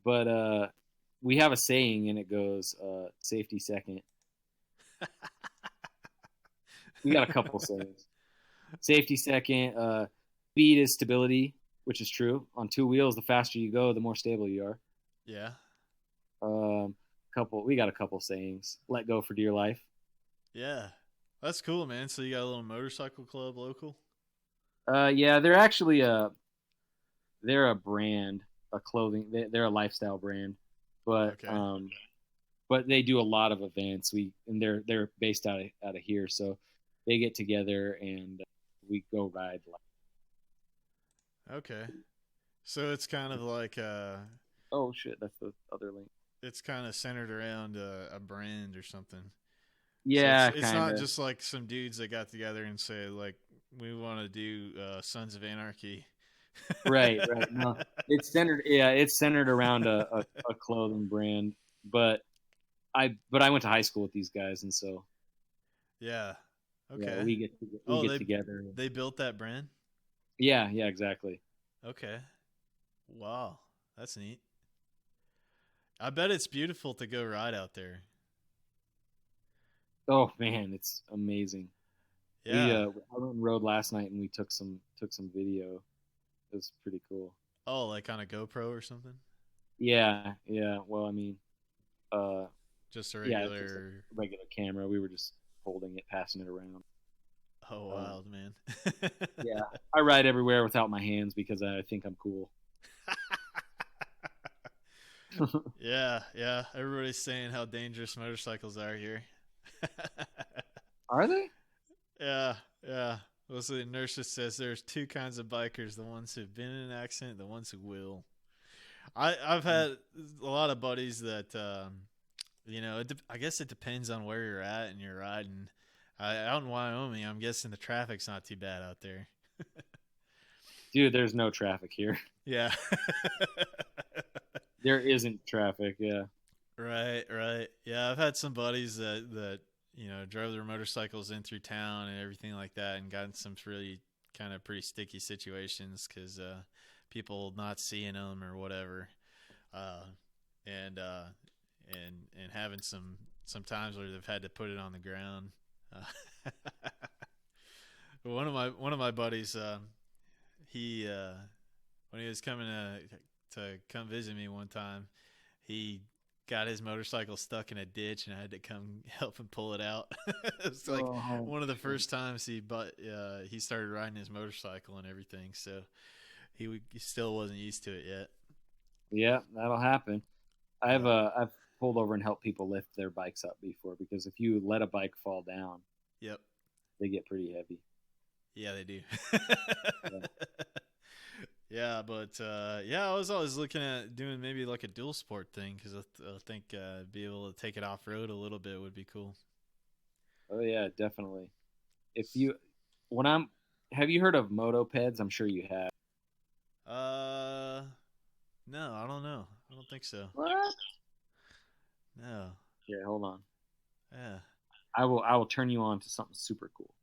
But we have a saying, and it goes safety second. We got a couple sayings. Safety second. Speed is stability, which is true. On two wheels, the faster you go, the more stable you are. Yeah. We got a couple sayings. Let go for dear life. Yeah. That's cool, man. So you got a little motorcycle club local? Yeah, they're a brand, a clothing. They're a lifestyle brand, but Okay. but they do a lot of events. They're based out of here, so they get together and we go ride. Okay. So it's kind of like Oh shit, that's the other link. it's kind of centered around a brand or something. So it's Yeah, it's kind not of. just like some dudes that got together and say like we want to do Sons of Anarchy. Right, right. No, it's centered. Yeah, it's centered around a clothing brand. But I went to high school with these guys, and so Yeah. yeah, Okay. we Oh, get they together. they built that brand? Yeah, yeah, exactly. Okay. Wow. That's neat. I bet it's beautiful to go ride out there. Oh man, it's amazing. We Yeah. I went and rode last night, and we took some video. It was pretty cool. Oh, like on a GoPro or something? Yeah, yeah. Well, I mean, uh, Just a yeah, it's just a regular. regular camera. We were just holding it, passing it around. Oh, Um, wild, man. yeah, I ride everywhere without my hands because I think I'm cool. Yeah, yeah. Everybody's saying how dangerous motorcycles are here. Are they? Yeah, yeah. Well, so the nurse just says there's two kinds of bikers: the ones who've been in an accident, the ones who will. I've had a lot of buddies that I guess it depends on where you're at and you're riding. Out in Wyoming, I'm guessing the traffic's not too bad out there. Dude, there's no traffic here. Yeah. There isn't traffic. Yeah. Right, right. Yeah, I've had some buddies that drove their motorcycles in through town and everything like that, and got in some really kind of pretty sticky situations because people not seeing them or whatever, uh, and having some times where they've had to put it on the ground. Uh, one of my buddies, he when he was coming to come visit me one time, he got his motorcycle stuck in a ditch, and I had to come help him pull it out. It's like Oh, one of the first times he started riding his motorcycle and everything, so he still wasn't used to it yet. yeah, that'll happen. Yeah. I've pulled over and helped people lift their bikes up before because if you let a bike fall down, Yep. they get pretty heavy. Yeah, they do. Yeah. Yeah, but yeah, I was always looking at doing maybe like a dual sport thing because I think be able to take it off road a little bit would be cool. Oh yeah, definitely. If you when I'm Have you heard of motopeds? I'm sure you have. Uh, no, I don't know. I don't think so. What? No. Yeah, hold on. Yeah. I will turn you on to something super cool.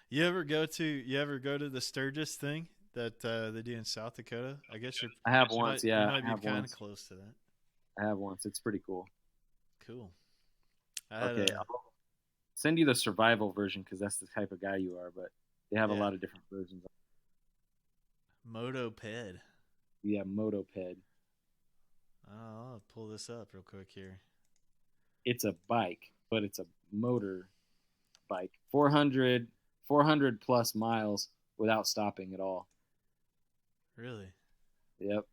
You ever go to the Sturgis thing that they do in South Dakota? I guess I have once, you yeah. might I be have kind of once. close to that. I have once. It's pretty cool. Cool. I had Okay, a I'll send you the survival version because that's the type of guy you are. But they have a yeah, lot of different versions. motoped. Yeah, motoped. I'll pull this up real quick here. It's a bike, but it's a motor bike. 400 plus miles without stopping at all. Really? Yep.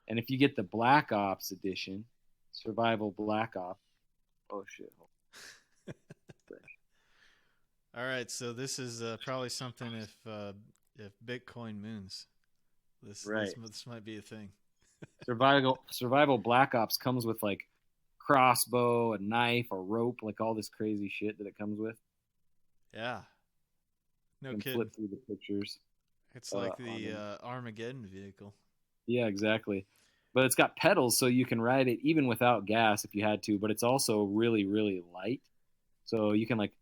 And if you get the Black Ops edition, Survival Black Ops. Oh shit. All right, so this is probably something if Bitcoin moons. Right. This might be a thing. Survival Black Ops comes with like crossbow, a knife, a rope, like all this crazy shit that it comes with. Yeah. No You can kidding. flip through the pictures. It's like the on Armageddon vehicle. Yeah, exactly. But it's got pedals, so you can ride it even without gas if you had to. But it's also really, really light, so you can like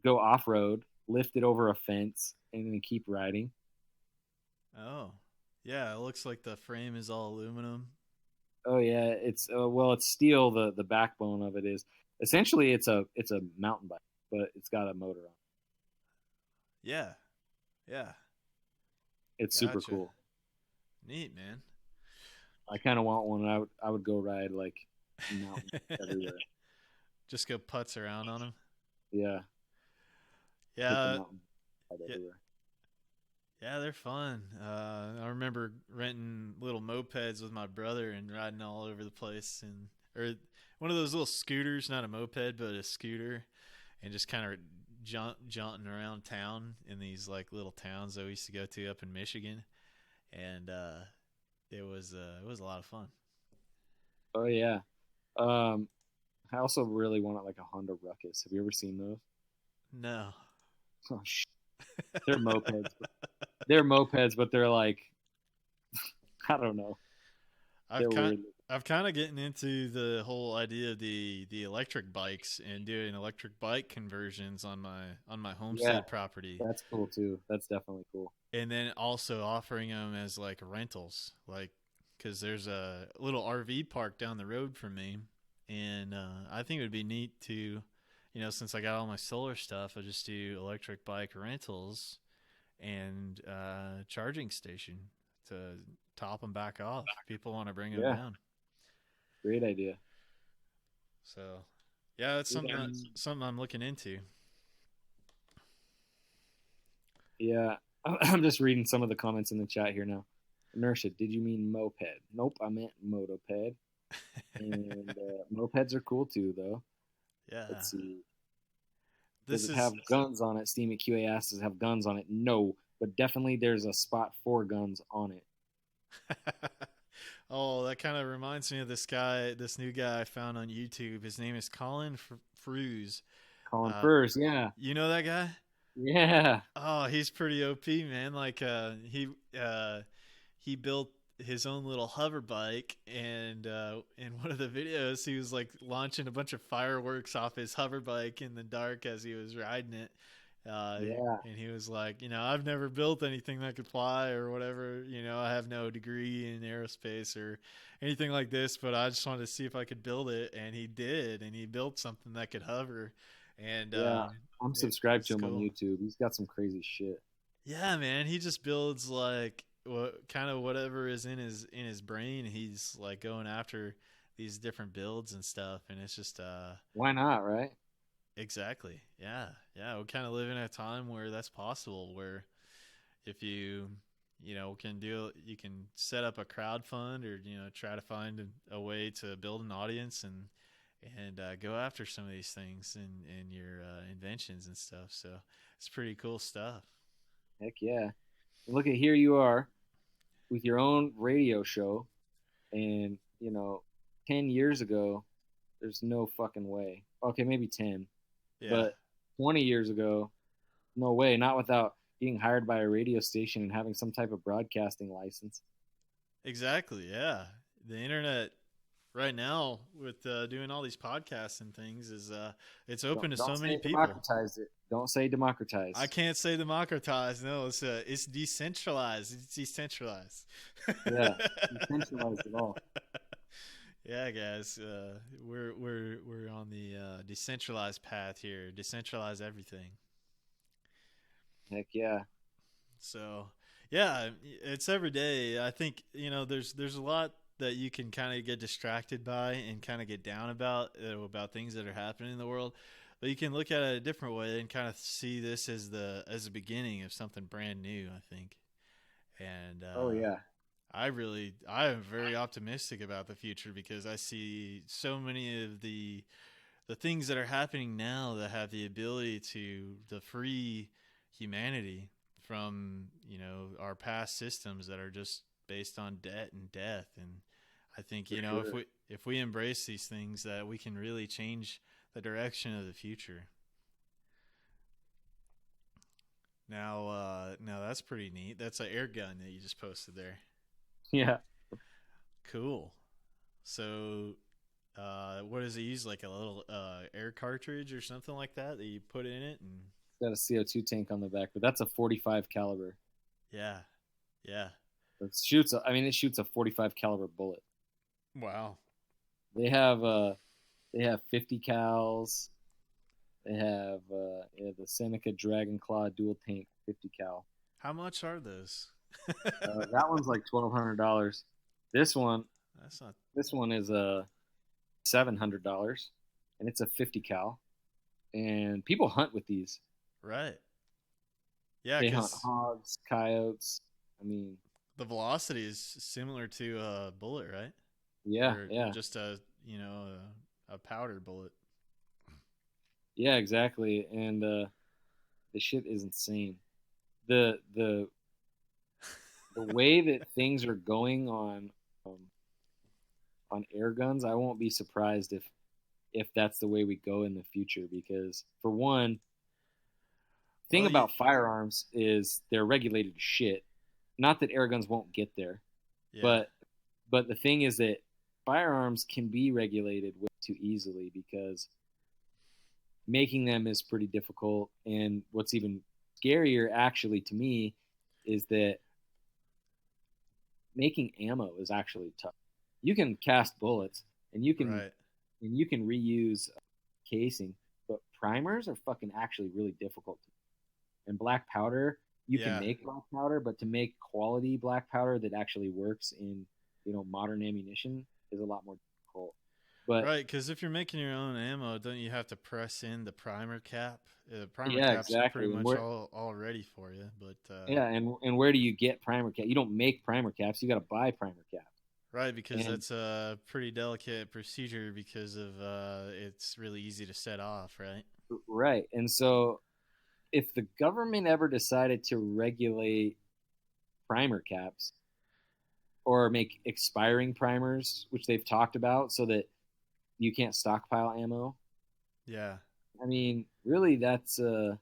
go off road, lift it over a fence, and then keep riding. Oh. Yeah, it looks like the frame is all aluminum. Oh yeah, it's well, it's steel. The backbone of it is essentially it's a mountain bike, but it's got a motor on. Yeah. Yeah. It's Gotcha. super cool. Neat, man. I kind of want one. I would go ride like mountains everywhere. Just go putz around on them. Yeah, hit the Yeah. mountain ride Yeah. everywhere. Yeah, they're fun. I remember renting little mopeds with my brother and riding all over the place, or one of those little scooters, not a moped, but a scooter, and just kind of jaunting around town in these like little towns that we used to go to up in Michigan, and it was a lot of fun. Oh yeah. I also really want like a Honda Ruckus. Have you ever seen those? No. Oh, they're mopeds. They're mopeds, but they're like, I don't know. They're weird. I've kind of getting into the whole idea of the electric bikes and doing electric bike conversions on my homestead property, That's cool too. That's definitely cool. and then also offering them as like rentals, like because there's a little RV park down the road from me, and I think it would be neat to, since I got all my solar stuff, I just do electric bike rentals and charging station to top them back off. People want to bring them down. Great idea. So, yeah, that's something I'm looking into. Yeah, I'm just reading some of the comments in the chat here now. Inertia, did you mean moped? Nope, I meant motoped. And mopeds are cool too, though. Yeah. Let's see. Does it have guns on it? Steam at QA asks, does it have guns on it? No, but definitely there's a spot for guns on it. Oh, that kind of reminds me of this new guy I found on YouTube. His name is Colin Fruse. Colin Fruse, yeah. You know that guy? Yeah. Oh, he's pretty OP, man. Like he built his own little hover bike, and in one of the videos he was like launching a bunch of fireworks off his hover bike in the dark as he was riding it. And he was like, I've never built anything that could fly or whatever. I have no degree in aerospace or anything like this, but I just wanted to see if I could build it. And he did, and he built something that could hover. And I'm subscribed to him on YouTube. He's got some crazy shit. Yeah, man. He just builds like kind of whatever is in his brain. He's like going after these different builds and stuff, and it's just why not, right? Exactly. Yeah. We kind of live in a time where that's possible, where if you you can set up a crowd fund or try to find a way to build an audience and go after some of these things and your inventions and stuff. So it's pretty cool stuff. Heck yeah. Look at, here you are with your own radio show, and 10 years ago there's no fucking way. Okay, maybe 10. Yeah. But 20 years ago, no way. Not without being hired by a radio station and having some type of broadcasting license. Exactly, yeah. The internet right now with doing all these podcasts and things is it's open to Don't so say many people. democratize it. Don't say democratize. I can't say democratized. No, it's decentralized. It's decentralized. Yeah, decentralize it all. Yeah, guys, we're on the decentralized path here. Decentralize everything. Heck yeah. So, yeah, it's every day. I think there's a lot that you can kind of get distracted by and kind of get down about things that are happening in the world. But you can look at it a different way and kind of see this as the beginning of something brand new. I think, and Oh yeah. I am very optimistic about the future because I see so many of the things that are happening now that have the ability to free humanity from our past systems that are just based on debt and death. And I think For sure. if we embrace these things, that we can really change the direction of the future. Now that's pretty neat. That's an air gun that you just posted there. Yeah. Cool. So, what does it use? Like a little air cartridge or something like that you put in it, and It's got a CO2 tank on the back, but that's a 45 caliber. yeah, yeah. It shoots a 45 caliber bullet. Wow. They have 50 cals. They have the Seneca Dragon Claw dual tank 50 cal. How much are those? That one's like $1,200. This one That's not is $700, and it's a 50 cal. And people hunt with these. right. Yeah, They hunt because hogs, coyotes. I mean, the velocity is similar to a bullet, right? yeah, Or yeah, just a powder bullet. yeah, exactly. And the shit is insane. The the way that things are going um, on air guns, I won't be surprised if that's the way we go in the future. Because for one, thing Well, about firearms is they're regulated as shit. Not that air guns won't get there, yeah, but the thing is that firearms can be regulated way too easily because making them is pretty difficult. And what's even scarier, actually, to me, is that making ammo is actually tough. You can cast bullets and right. you can reuse casing, but primers are fucking actually really difficult. And black powder, you can Yeah, make black powder, but to make quality black powder that actually works in modern ammunition is a lot more difficult. But right. Because if you're making your own ammo, don't you have to press in the primer cap? The primer yeah, cap's pretty exactly. And much where all ready for you, but yeah, and where do you get primer cap? You don't make primer caps. You got to buy primer caps. right, because And that's a pretty delicate procedure because of it's really easy to set off, right? right, and so if the government ever decided to regulate primer caps or make expiring primers, which they've talked about, so that you can't stockpile ammo, Yeah, I mean, really, that's a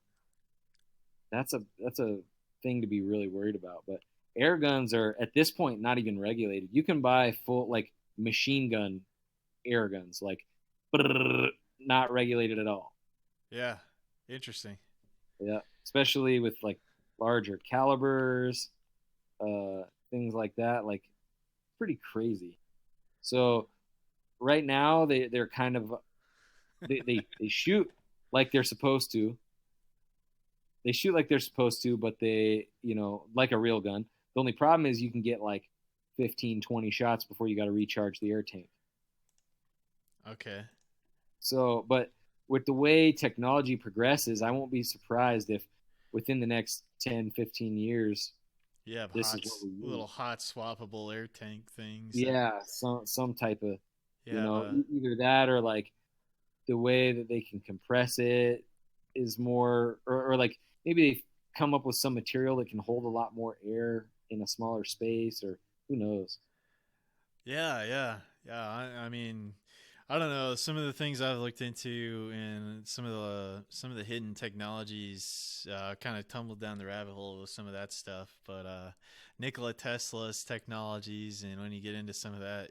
thing to be really worried about. But air guns are at this point not even regulated. You can buy full like machine gun air guns, like not regulated at all. yeah. Interesting. Yeah, especially with like larger calibers, things like that. Like pretty crazy. So right now they're kind of they shoot like they're supposed to. They shoot like they're supposed to, but like a real gun. The only problem is you can get like 15, 20 shots before you got to recharge the air tank. Okay. So, but with the way technology progresses, I won't be surprised if within the next 10, 15 years, Yeah, this is what we little use. hot swappable air tank things. Yeah, some type of, Yeah, but either that or like the way that they can compress it is more, or like maybe they come up with some material that can hold a lot more air in a smaller space, or who knows. yeah. I mean, I don't know. Some of the things I've looked into and some of the hidden technologies kind of tumbled down the rabbit hole with some of that stuff. But Nikola Tesla's technologies, and when you get into some of that,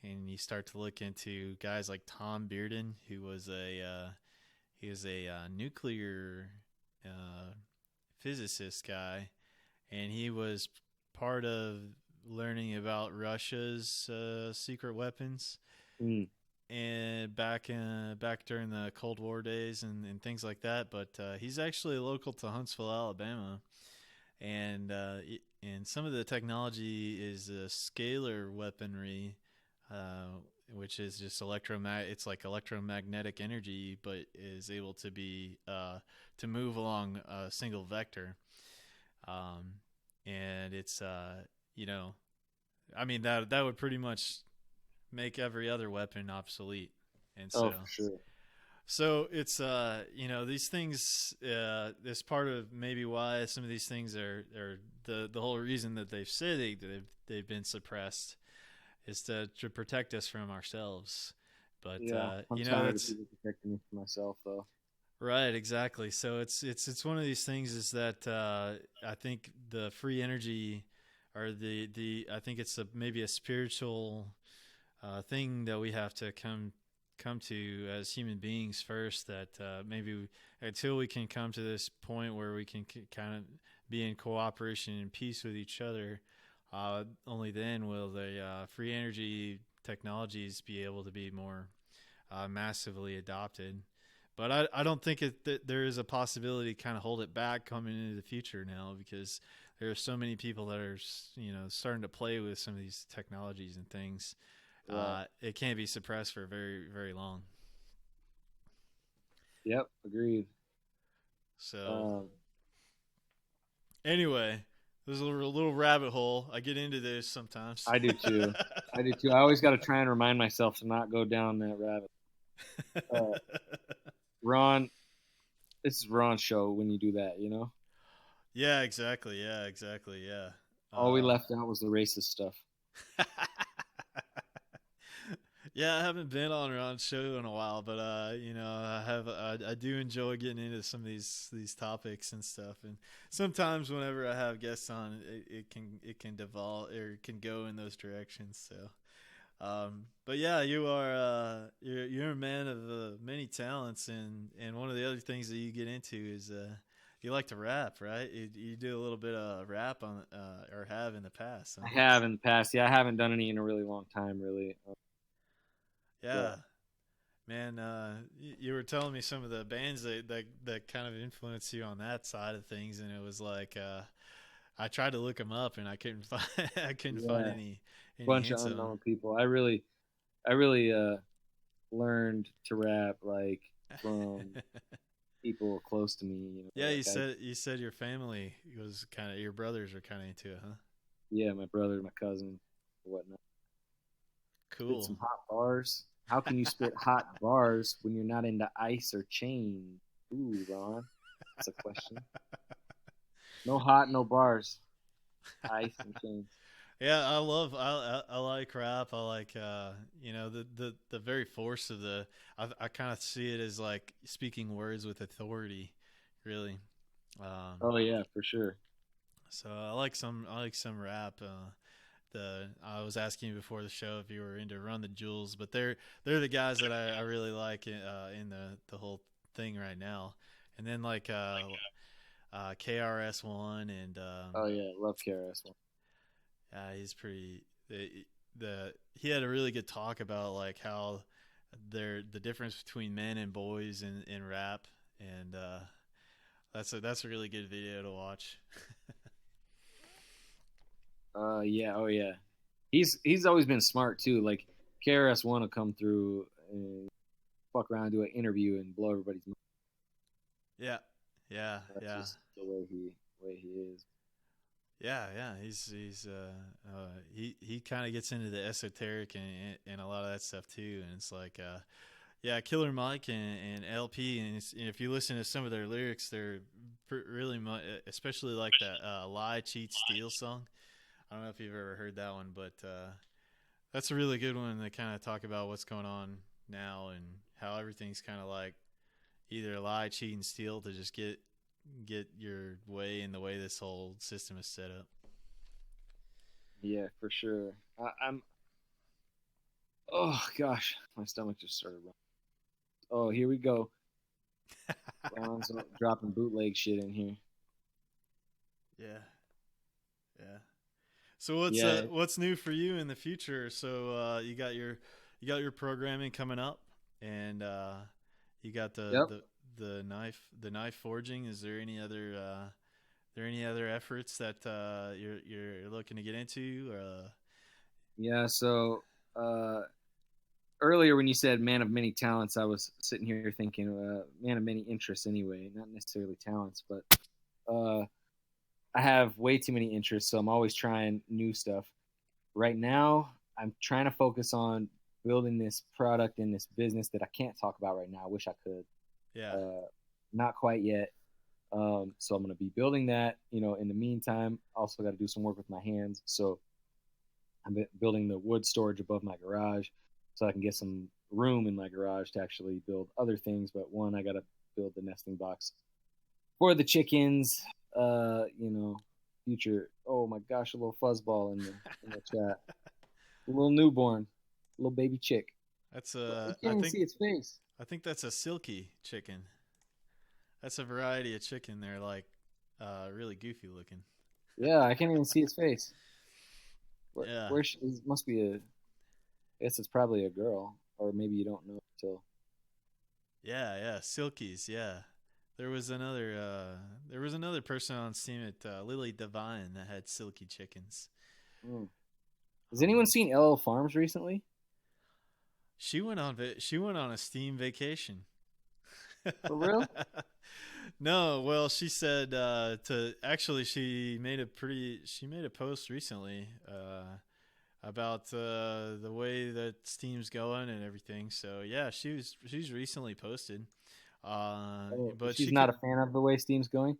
and you start to look into guys like Tom Bearden, who was a nuclear physicist guy, and he was part of learning about Russia's secret weapons, and back during the Cold War days and things like that. But he's actually local to Huntsville, Alabama, and some of the technology is scalar weaponry, which is just it's like electromagnetic energy, but is able to be to move along a single vector, and it's I mean that would pretty much make every other weapon obsolete, and so for sure. so it's these things. This part of maybe why some of these things are the whole reason that they've said they've been suppressed is to protect us from ourselves. But I'm tired of people protecting me from myself, though. Right, exactly. So it's one of these things is that I think the free energy, or the I think it's maybe a spiritual thing that we have to come to as human beings first. That maybe until we can come to this point where we can kind of be in cooperation and peace with each other, only then will the free energy technologies be able to be more massively adopted. But I don't think that there is a possibility to kind of hold it back coming into the future now, because there are so many people that are starting to play with some of these technologies and things. Right. It can't be suppressed for very, very long. Yep, agreed. So anyway, there's a little rabbit hole. I get into this sometimes. I do too. I always got to try and remind myself to not go down that rabbit. Ron, this is Ron's show when you do that, Yeah, exactly. Yeah. All we left out was the racist stuff. Yeah, I haven't been on Ron's show in a while, but I do enjoy getting into some of these topics and stuff. And sometimes whenever I have guests on, it can devolve or it can go in those directions. So, but yeah, you're a man of many talents, and one of the other things that you get into is you like to rap, right? You do a little bit of rap on or have in the past. Huh? I have in the past. Yeah, I haven't done any in a really long time, really. Yeah, man. You were telling me some of the bands that kind of influenced you on that side of things, and it was like I tried to look them up, and I couldn't find find any bunch of unknown people. I really learned to rap like from people close to me. Yeah, like you said your family was kind of, your brothers were kind of into it, huh? Yeah, my brother, my cousin, whatnot. Cool. Spit some hot bars. How can you spit hot bars when you're not into ice or chain? Ooh, Ron, that's a question. No hot, no bars. Ice and chains. Yeah, I like rap. I like the very force of I kind of see it as like speaking words with authority, really. Oh yeah, for sure. So I like some rap. I was asking you before the show if you were into Run the Jewels, but they're the guys that I really like in the whole thing right now. And then like KRS-One and oh yeah, love KRS-One. He's pretty. He had a really good talk about like how the difference between men and boys in rap, and that's a really good video to watch. Yeah, oh yeah. He's always been smart too. Like KRS-One will come through and fuck around, do an interview, and blow everybody's mind. Yeah. That's just the way he is. Yeah. He kind of gets into the esoteric and a lot of that stuff too, and it's like Killer Mike and LP, and if you listen to some of their lyrics, they're really much, especially like that Lie, Cheat, Steal song. I don't know if you've ever heard that one, but that's a really good one. They kind of talk about what's going on now and how everything's kind of like either lie, cheat, and steal to just get your way in the way this whole system is set up. Yeah, for sure. Oh gosh, my stomach just started running. Oh, here we go. Ron's dropping bootleg shit in here. Yeah, yeah. So what's Yeah. what's new for you in the future? So you got your programming coming up, and you got Yep. the knife forging. Is there any other efforts that you're looking to get into? Yeah. So earlier when you said man of many talents, I was sitting here thinking man of many interests anyway, not necessarily talents, but uh, I have way too many interests, so I'm always trying new stuff. Right now, I'm trying to focus on building this product in this business that I can't talk about right now. I wish I could. Yeah, Not quite yet. So I'm going to be building that. In the meantime, also got to do some work with my hands. So I'm building the wood storage above my garage, so I can get some room in my garage to actually build other things. But one, I got to build the nesting box for the chickens. Future. Oh my gosh, a little fuzzball in the chat. A little newborn, a little baby chick. that's You can't even see its face. I think that's a silky chicken. That's a variety of chicken. They're like really goofy looking. Yeah, I can't even see its face. Yeah, It must be I guess it's probably a girl, or maybe you don't know until. yeah, silkies. Yeah, there was another person on Steam at Lily Divine that had silky chickens. Mm. Has anyone seen LL Farms recently? She went on a Steam vacation. For real? No, well, she said to actually she made a post recently about the way that Steam's going and everything. So yeah, she's recently posted. But She's she not could a fan of the way Steam's going.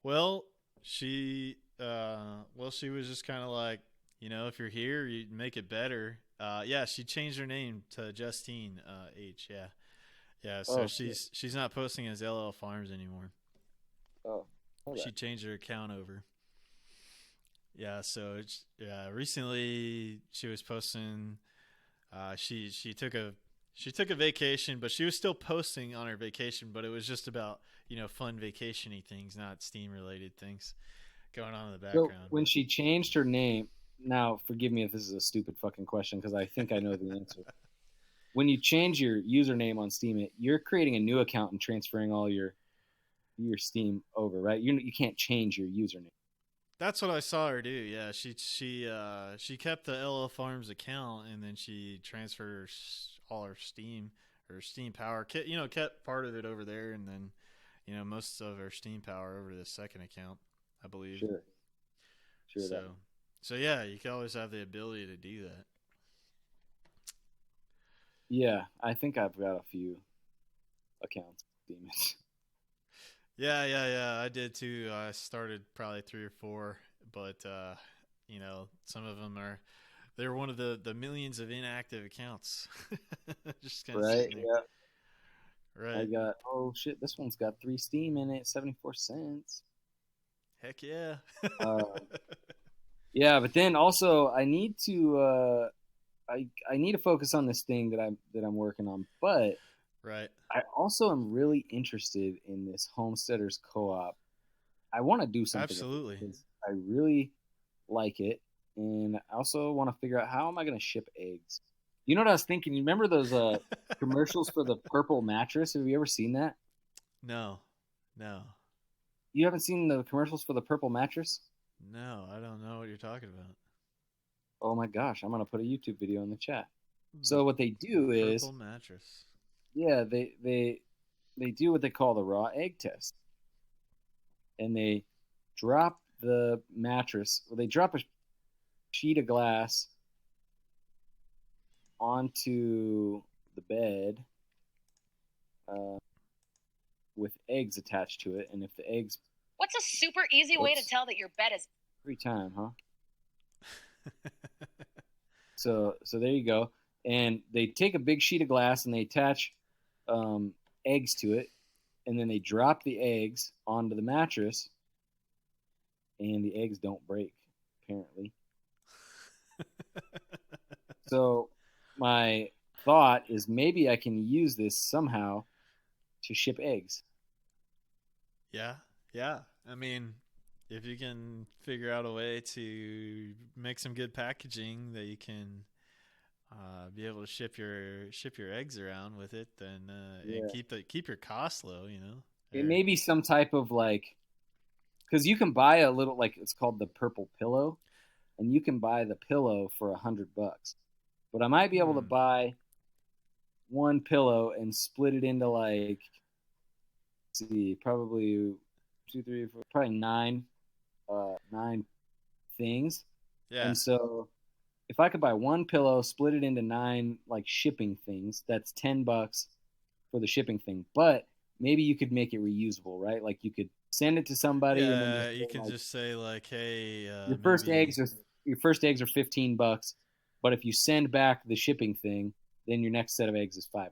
well she was just kind of like, if you're here, you make it better. Yeah, she changed her name to Justine H. Yeah. Yeah, so Oh shit. she's not posting as LL Farms anymore. Oh. She changed her account over. Yeah, so recently she was posting. She took a vacation, but she was still posting on her vacation. But it was just about fun vacationy things, not Steam related things going on in the So background. when she changed her name, now forgive me if this is a stupid fucking question because I think I know the answer. When you change your username on Steam, you're creating a new account and transferring all your Steam over, right? You can't change your username. That's what I saw her do. Yeah, she kept the LL Farms account and then she transferred all her Steam power. Kept part of it over there and then most of her Steam power over to the second account, I believe. Sure. So yeah, you can always have the ability to do that. Yeah, I think I've got a few accounts. Demons. Yeah. I did too. I started probably 3 or 4, but some of them they're one of the millions of inactive accounts. Just kind of Right. sitting there. Yeah. Right. I got. Oh shit! This one's got 3 Steam in it. 74 cents. Heck yeah. Uh, yeah, but then also I need to. I need to focus on this thing that I'm working on, but Right. I also am really interested in this homesteaders co-op. I want to do something with it Absolutely. because I really like it, and I also want to figure out how am I going to ship eggs. You know what I was thinking? You remember those commercials for the purple mattress? Have you ever seen that? No. You haven't seen the commercials for the purple mattress? No, I don't know what you're talking about. Oh my gosh, I'm going to put a YouTube video in the chat. So what they do is, Purple mattress. yeah, they do what they call the raw egg test, and they drop the mattress. Well, they drop a sheet of glass onto the bed with eggs attached to it, and if the eggs What's a super easy way to tell that your bed is every time, huh? So there you go. And they take a big sheet of glass and they attach eggs to it, and then they drop the eggs onto the mattress, and the eggs don't break, apparently. So my thought is maybe I can use this somehow to ship eggs. Yeah, yeah. I mean, if you can figure out a way to make some good packaging that you can be able to ship your eggs around with it, then and Yeah. keep your costs low, you know. It Or, may be some type of like, because you can buy a little, like, it's called the purple pillow, and you can buy the pillow for $100. But I might be able to hmm, buy one pillow and split it into like, let's see, probably two, three, four, probably nine things. yeah, And so if I could buy one pillow, split it into nine like shipping things, that's $10 for the shipping thing. But maybe you could make it reusable, right? Like you could send it to somebody and then yeah. just You say, can like, just say like, hey, your first maybe. eggs are your first eggs are $15, but if you send back the shipping thing, then your next set of eggs is $5.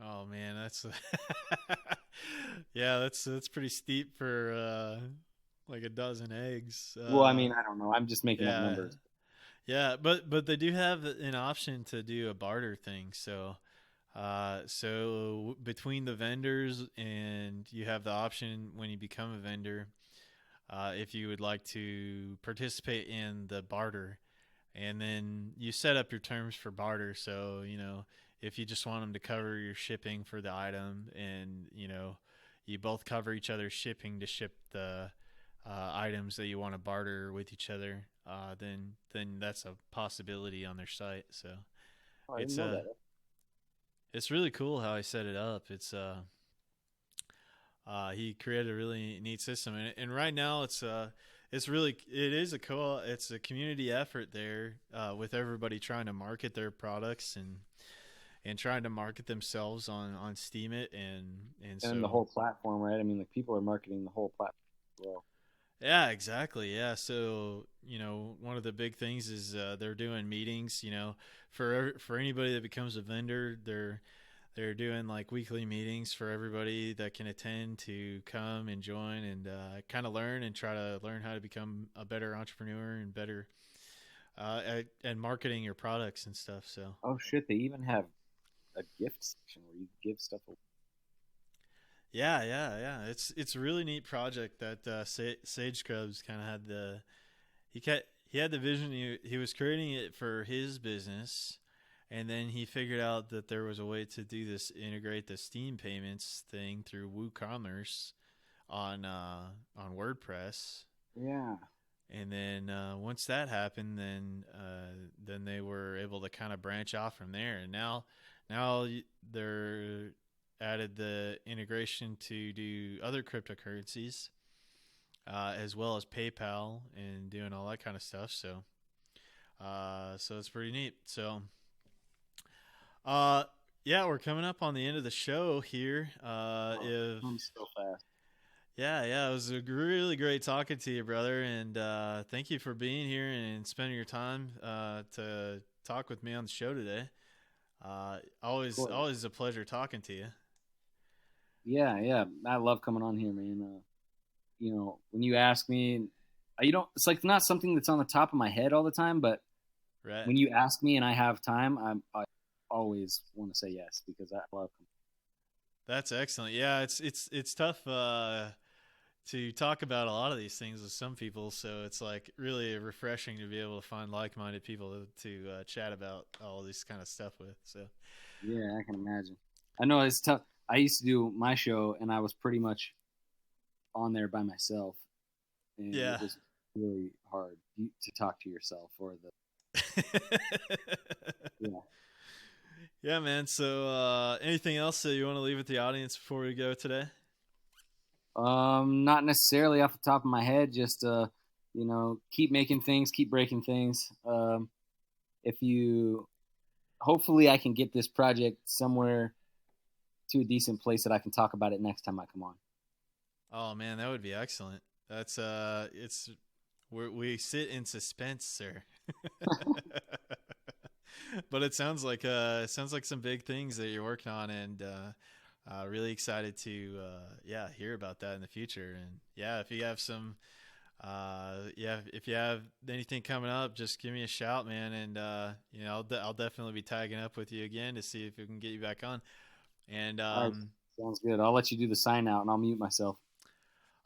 Oh man, that's yeah, that's pretty steep for like a dozen eggs. Well, I mean, I don't know. I'm just making up Yeah, numbers. yeah, but they do have an option to do a barter thing. So, between the vendors, and you have the option when you become a vendor, if you would like to participate in the barter, and then you set up your terms for barter. So, you know, if you just want them to cover your shipping for the item, and you know, you both cover each other's shipping to ship the items that you want to barter with each other, then that's a possibility on their site. So Oh, I didn't it's know that. it's really cool how I set it up. He created a really neat system, and right now it is it's a community effort there, with everybody trying to market their products and trying to market themselves on Steam it, and And the so whole platform, right? I mean, like people are marketing the whole platform as well. yeah, exactly. Yeah. So, you know, one of the big things is they're doing meetings. You know, for anybody that becomes a vendor, they're doing like weekly meetings for everybody that can attend to come and join and kind of learn and try to learn how to become a better entrepreneur and better at marketing your products and stuff. So Oh shit! They even have a gift section where you give stuff away. yeah, yeah, yeah. It's a really neat project that Sage Scrubs kind of had he had the vision. He was creating it for his business, and then he figured out that there was a way to do this, integrate the Steam payments thing through WooCommerce on WordPress. Yeah. And then once that happened, then they were able to kind of branch off from there. And now they're added the integration to do other cryptocurrencies, as well as PayPal and doing all that kind of stuff. So it's pretty neat. So, uh, yeah, we're coming up on the end of the show here. If I'm so fast. Yeah, it was a really great talking to you, brother, and thank you for being here and spending your time to talk with me on the show today. Always a pleasure talking to you. Yeah, yeah. I love coming on here, man. You know, when you ask me, you don't. It's like not something that's on the top of my head all the time, but Right. when you ask me and I have time, I always want to say yes because I love. That's excellent. Yeah, it's tough to talk about a lot of these things with some people, so it's like really refreshing to be able to find like-minded people to chat about all this kind of stuff with. So Yeah, I can imagine. I know it's tough. I used to do my show, and I was pretty much on there by myself, and yeah. it was really hard to talk to yourself or the yeah. Yeah, man. So anything else that you want to leave with the audience before we go today? Not necessarily off the top of my head. Just you know, keep making things, keep breaking things. If you, hopefully, I can get this project somewhere to a decent place that I can talk about it next time I come on. Oh man, that would be excellent. That's it's we sit in suspense, sir. But it sounds like some big things that you're working on, and really excited to hear about that in the future. And yeah, if you have some Yeah, if you have anything coming up, just give me a shout, man, and I'll definitely be tagging up with you again to see if we can get you back on. And All right. Sounds good. I'll let you do the sign out, and I'll mute myself.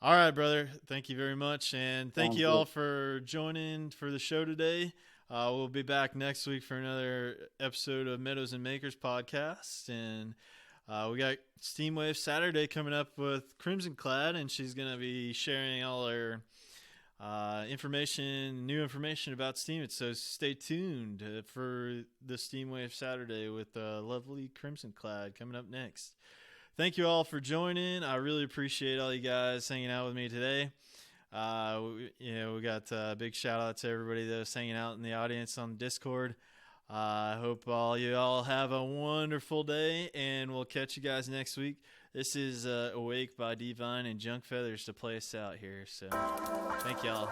all right, brother. Thank you very much, and thank Sounds you all good. for joining for the show today. We'll be back next week for another episode of Meadows and Makers podcast, and we got Steem Wave Saturday coming up with Crimson Clad, and she's gonna be sharing all her new information about Steem. So stay tuned for the Steem Wave Saturday with lovely Crimson Clad coming up next. Thank you all for joining. I really appreciate all you guys hanging out with me today. We got a big shout out to everybody that was hanging out in the audience on Discord. I hope all you all have a wonderful day, and we'll catch you guys next week. This is Awake by Divine and Junk Feathers to play us out here. So thank y'all.